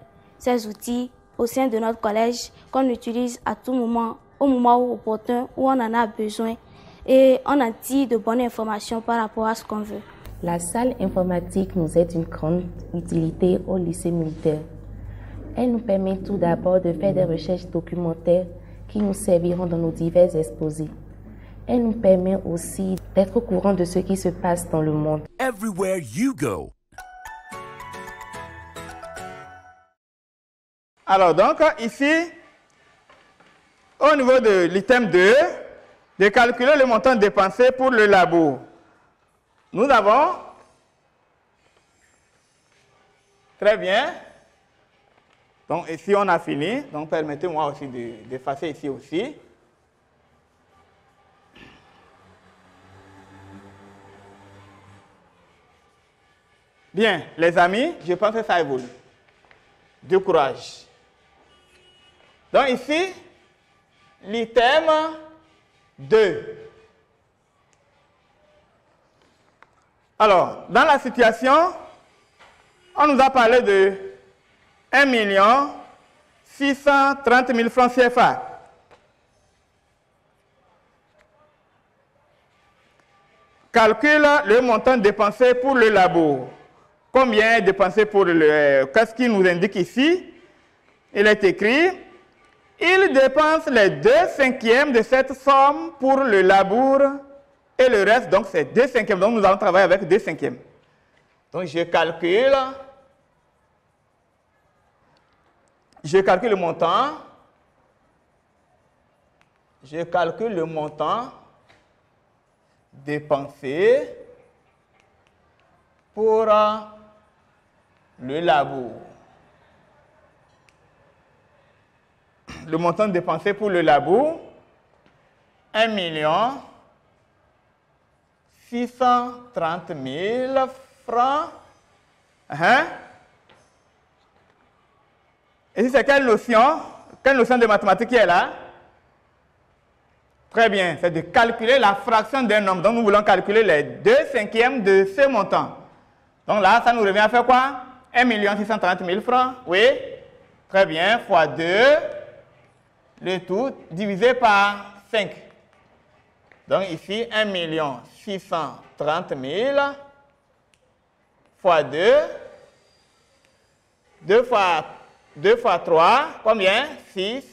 outils au sein de notre collège qu'on utilise à tout moment, au moment opportun où on en a besoin et on en tire de bonnes informations par rapport à ce qu'on veut. La salle informatique nous est d'une grande utilité au lycée militaire. Elle nous permet tout d'abord de faire des recherches documentaires qui nous serviront dans nos divers exposés. Elle nous permet aussi d'être au courant de ce qui se passe dans le monde. Everywhere you go. Alors donc ici, au niveau de l'item 2, de calculer le montant dépensé pour le labo. Nous avons, très bien, donc ici on a fini, donc permettez-moi aussi d'effacer ici aussi. Bien, les amis, je pense que ça évolue. De courage. Donc ici, l'item 2. Alors, dans la situation, on nous a parlé de 1 630 000 francs CFA. Calcule le montant dépensé pour le labo. Combien est dépensé pour le... Qu'est-ce qu'il nous indique ici? Il est écrit, il dépense les 2/5 de cette somme pour le labour et le reste, donc c'est 2/5. Donc nous allons travailler avec 2/5. Donc je calcule le montant. Je calcule le montant dépensé pour le labour. Le montant dépensé pour le labour, 1 630 000 francs. Et c'est quelle notion de mathématiques qui est là? Très bien, c'est de calculer la fraction d'un nombre. Donc nous voulons calculer les 2/5 de ce montant. Donc là, ça nous revient à faire quoi? 1 630 000 francs, oui. Très bien, fois 2, le tout divisé par 5. Donc ici, 1 630 000 fois 2. 2 fois 3, combien? 6.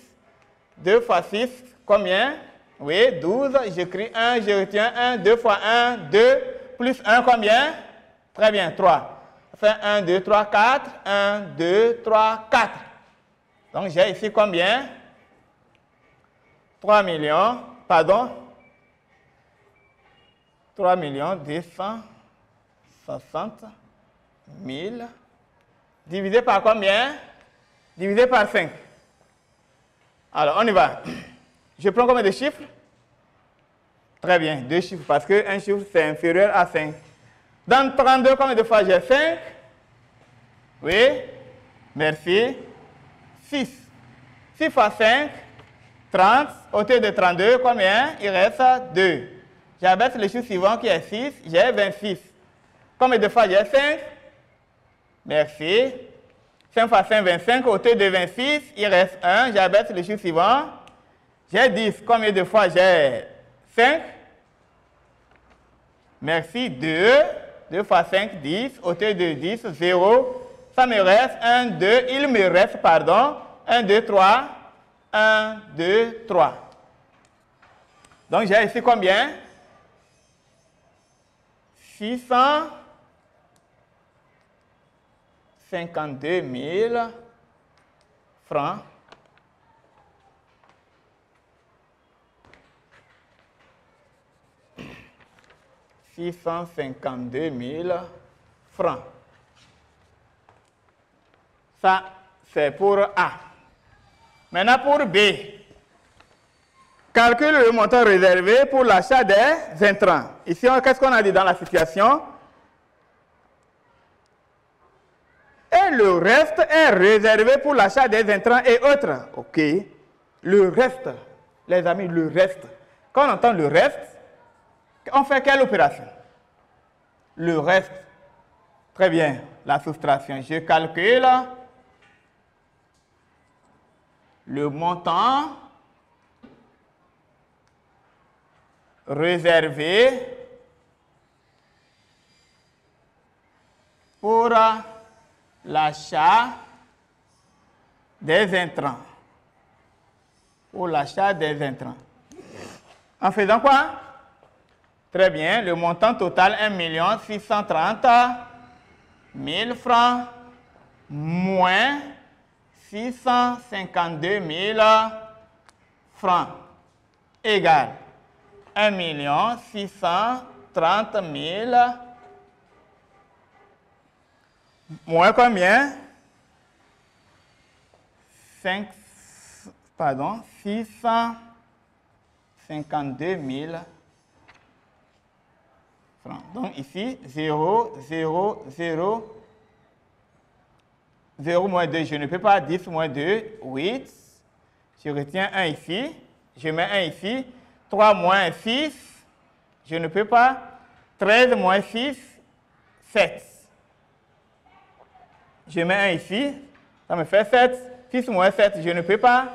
2 fois 6, combien? Oui, 12. J'écris 1, je retiens 1. 2 fois 1, 2. Plus 1, combien? Très bien, 3. Ça fait 1, 2, 3, 4. 1, 2, 3, 4. Donc j'ai ici combien? 3 millions, pardon. 3 260 000 divisé par combien? Divisé par 5. Alors, on y va. Je prends combien de chiffres? Très bien, 2 chiffres, parce qu'un chiffre, c'est inférieur à 5. Dans 32, combien de fois j'ai 5? Oui, merci. 6. 6 fois 5, 30. Au lieu de 32, combien? Il reste 2. J'abaisse le chiffre suivant qui est 6, j'ai 26. Combien de fois j'ai 5? Merci. 5 fois 5, 25. Au lieu de 26, il reste 1. J'abaisse le chiffre suivant. J'ai 10. Combien de fois j'ai 5? Merci. 2. 2 fois 5, 10. Au lieu de 10, 0. Ça me reste 1, 2. Il me reste, pardon, 1, 2, 3. 1, 2, 3. Donc j'ai ici combien? 652 000 francs. francs. Ça, c'est pour A. Maintenant, pour B. Calcule le montant réservé pour l'achat des intrants. Ici, qu'est-ce qu'on a dit dans la situation? Et le reste est réservé pour l'achat des intrants et autres. OK. Le reste, les amis, le reste. Quand on entend le reste, on fait quelle opération? Le reste. Très bien. La soustraction. Je calcule le montant réservé pour l'achat des intrants. Pour l'achat des intrants. En faisant quoi? Très bien. Le montant total, 1 630 000 francs moins 652 000 francs égale 1 630 000 moins combien? 652 000 francs. Donc ici, 0, 0, 0. 0 moins 2, je ne peux pas. 10 moins 2, 8. Je retiens 1 ici. Je mets 1 ici. 3 moins 6, je ne peux pas. 13 moins 6, 7. Je mets 1 ici. Ça me fait 7. 6 moins 7, je ne peux pas.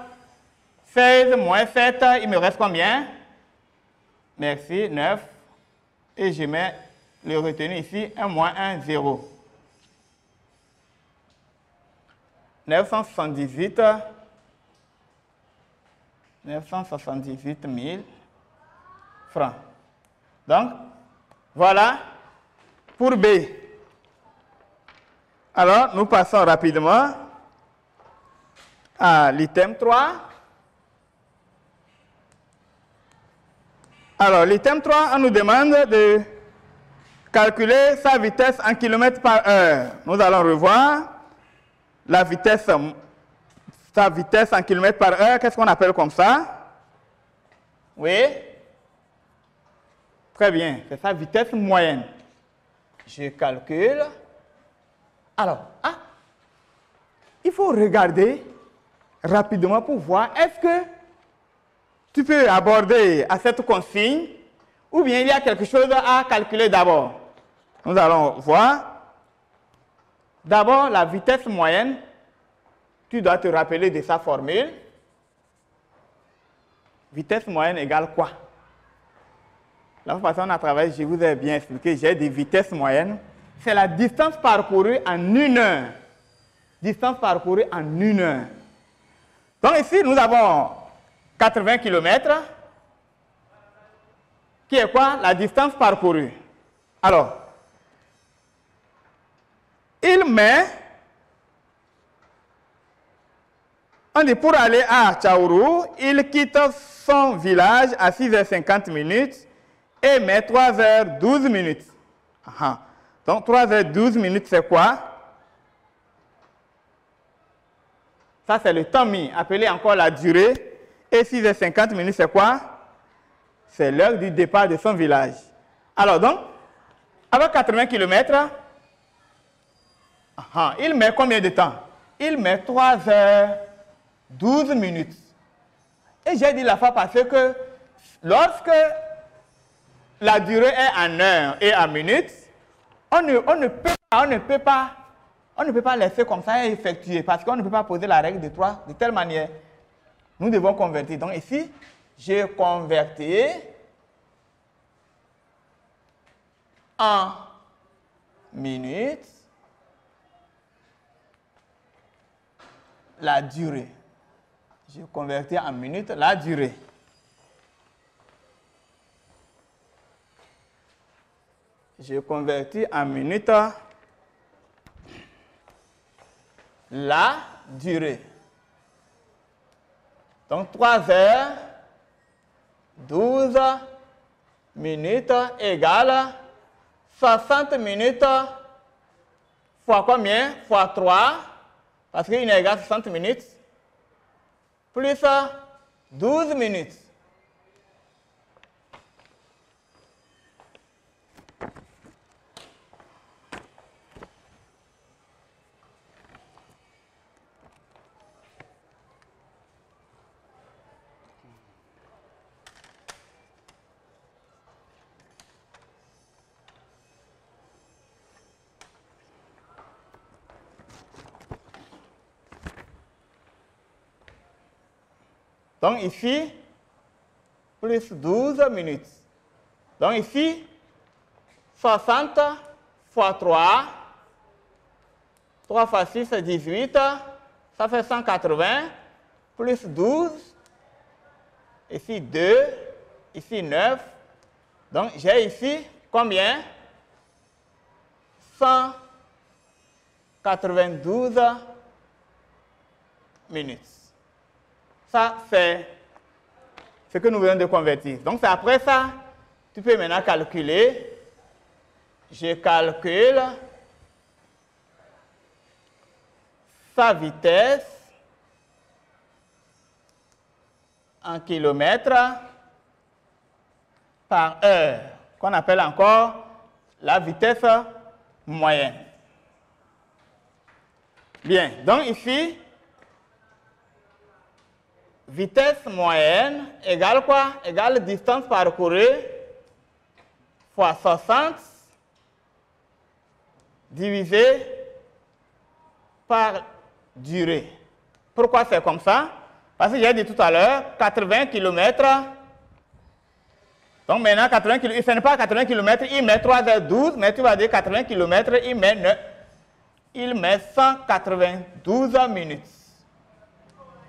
16 moins 7, il me reste combien? Merci, 9. Et je mets le retenu ici. 1 moins 1, 0. 978 000 francs. Donc, voilà pour B. Alors, nous passons rapidement à l'item 3. Alors, l'item 3, on nous demande de calculer sa vitesse en kilomètres par heure. Nous allons revoir la vitesse, sa vitesse en kilomètres par heure. Qu'est-ce qu'on appelle comme ça? Oui? Très bien, c'est sa vitesse moyenne. Je calcule. Alors, il faut regarder rapidement pour voir est-ce que tu peux aborder à cette consigne ou bien il y a quelque chose à calculer d'abord. Nous allons voir. D'abord, la vitesse moyenne, tu dois te rappeler de sa formule. Vitesse moyenne égale quoi? La fois passée, on a travaillé, je vous ai bien expliqué, j'ai des vitesses moyennes. C'est la distance parcourue en 1 heure. Distance parcourue en 1 heure. Donc ici, nous avons 80 km, qui est quoi? La distance parcourue. Alors, il met, on dit pour aller à Tchaourou, il quitte son village à 6h50 et met 3h12. Donc 3h12, c'est quoi? Ça, c'est le temps mis, appelé encore la durée. Et 6h50, c'est quoi? C'est l'heure du départ de son village. Alors donc, avec 80 km, il met combien de temps? Il met 3h12. Et j'ai dit la fois passée que lorsque la durée est en heures et en minutes, on ne peut pas laisser comme ça et effectuer parce qu'on ne peut pas poser la règle de 3 de telle manière. Nous devons convertir. Donc ici, j'ai converti en minutes la durée. Je convertis en minutes la durée. Je convertis en minutes la durée. Donc 3h12 égale 60 minutes fois combien? Fois 3, parce qu'il est égal à 60 minutes, plus 12 minutes. Donc ici, plus 12 minutes. Donc ici, 60 fois 3, 3 fois 6, c'est 18, ça fait 180, plus 12, ici 2, ici 9. Donc j'ai ici combien? 192 minutes. Ça, c'est ce que nous venons de convertir. Donc, c'est après ça, tu peux maintenant calculer. Je calcule sa vitesse en kilomètres par heure, qu'on appelle encore la vitesse moyenne. Bien, donc ici, vitesse moyenne égale quoi? Égale distance parcourue fois 60 divisé par durée. Pourquoi c'est comme ça? Parce que j'ai dit tout à l'heure, 80 km. Donc maintenant, 80 km, ce n'est pas 80 km, il met 3h12, mais tu vas dire 80 km, il met 192 minutes.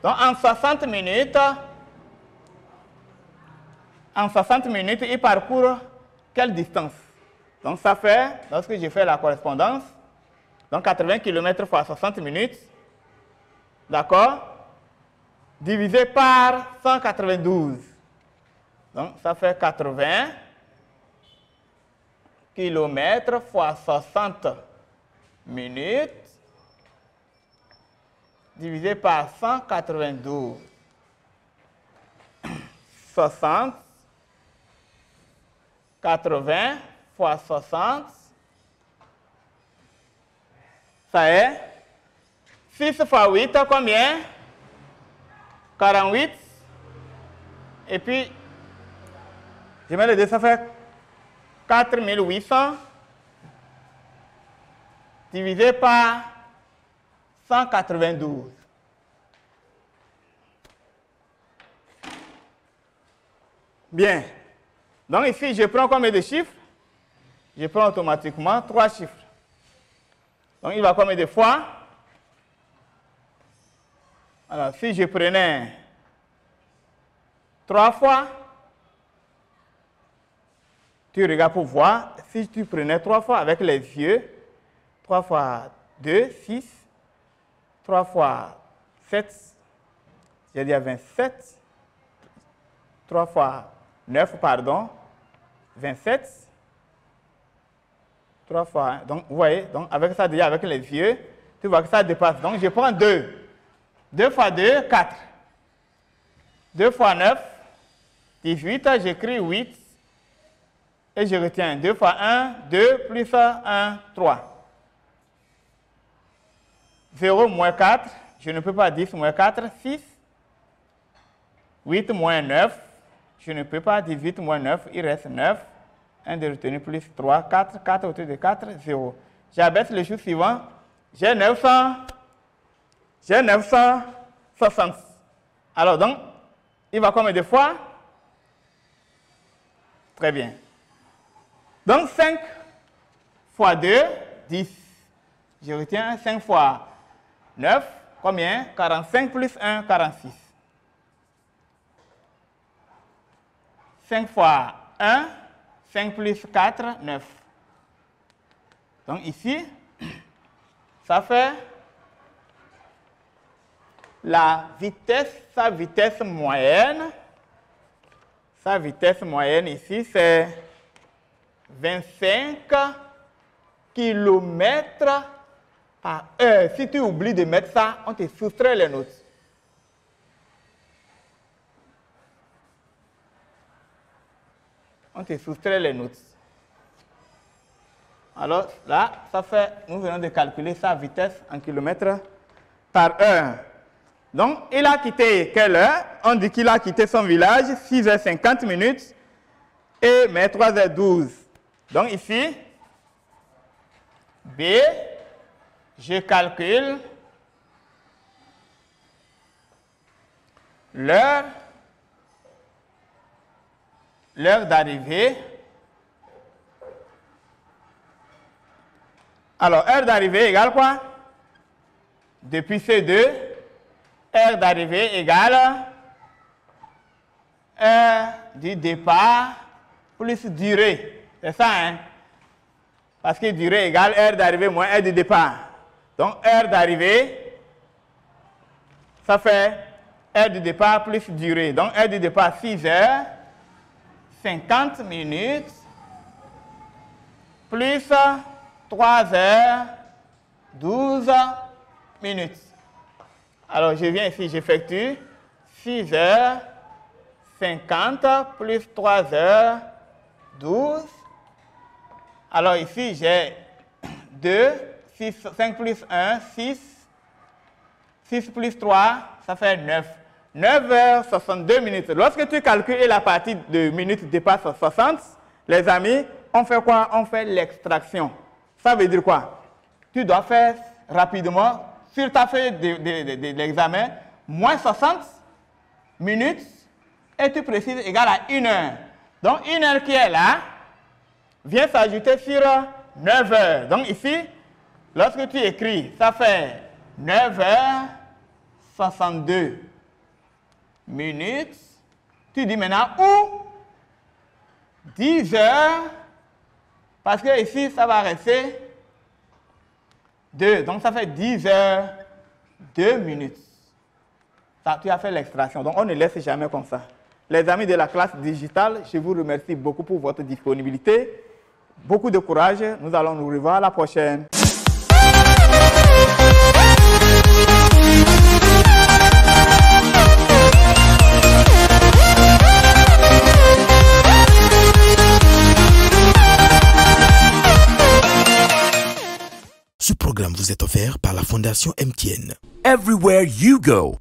Donc, en 60 minutes, il parcourt quelle distance? Donc, ça fait, lorsque je fais la correspondance, donc 80 km fois 60 minutes, d'accord? Divisé par 192. Donc, ça fait 80 km fois 60 minutes. Divisé par 192. 60, 80 fois 60, ça est 6 fois 8, combien? 48. Et puis, je mets le 2, ça fait 4800 divisé par 192. Bien. Donc ici, je prends combien de chiffres? Je prends automatiquement 3 chiffres. Donc il va combien de fois? Alors si je prenais 3 fois, tu regardes pour voir. Si tu prenais 3 fois avec les yeux, 3 fois 2, 6, 3 fois 7, j'ai dit 27, 3 fois 9, pardon, 27, 3 fois, donc vous voyez, donc avec ça déjà avec les yeux, tu vois que ça dépasse. Donc je prends 2. 2 fois 2, 4. 2 fois 9, 18, j'écris 8. Et je retiens 2 fois 1, 2 plus 1, 3. 0 moins 4, je ne peux pas 10 moins 4, 6. 8 moins 9, je ne peux pas 18 moins 9, il reste 9. 1 de retenu plus 3, 4, 4 autour de 4, 0. J'abaisse le jour suivant, j'ai 960. Alors donc, il va combien de fois? Très bien. Donc 5 fois 2, 10. Je retiens 5 fois 9, combien? 45 plus 1, 46. 5 fois 1, 5 plus 4, 9. Donc ici, ça fait la vitesse, sa vitesse moyenne. Sa vitesse moyenne ici, c'est 25 km par heure. Si tu oublies de mettre ça, on te soustrait les notes. On te soustrait les notes. Alors là, ça fait, nous venons de calculer sa vitesse en kilomètres par heure. Donc, il a quitté quelle heure? On dit qu'il a quitté son village 6h50 minutes et mais 3h12. Donc ici, B, je calcule l'heure d'arrivée. Alors, heure d'arrivée égale quoi? Depuis C2, heure d'arrivée égale heure du départ plus durée. C'est ça, hein? Parce que durée égale heure d'arrivée moins heure de départ. Donc, heure d'arrivée, ça fait heure de départ plus durée. Donc, heure de départ 6 heures, 50 minutes, plus 3 heures, 12 minutes. Alors, je viens ici, j'effectue 6 heures, 50 plus 3 heures, 12. Alors ici, j'ai 2, 6, 5 plus 1, 6. 6 plus 3, ça fait 9. 9 heures 62 minutes. Lorsque tu calcules la partie de minutes dépasse 60, les amis, on fait quoi? On fait l'extraction. Ça veut dire quoi? Tu dois faire rapidement, sur ta feuille de l'examen, moins 60 minutes, et tu précises égal à 1 heure. Donc, 1 heure qui est là, vient s'ajouter sur 9 heures. Donc ici, lorsque tu écris, ça fait 9 heures 62 minutes. Tu dis maintenant où? 10 heures, parce que ici, ça va rester 2. Donc ça fait 10 heures 2 minutes. Ça, tu as fait l'extraction. Donc on ne laisse jamais comme ça. Les amis de la classe digitale, je vous remercie beaucoup pour votre disponibilité. Beaucoup de courage. Nous allons nous revoir la prochaine. Ce programme vous est offert par la Fondation MTN. Everywhere you go.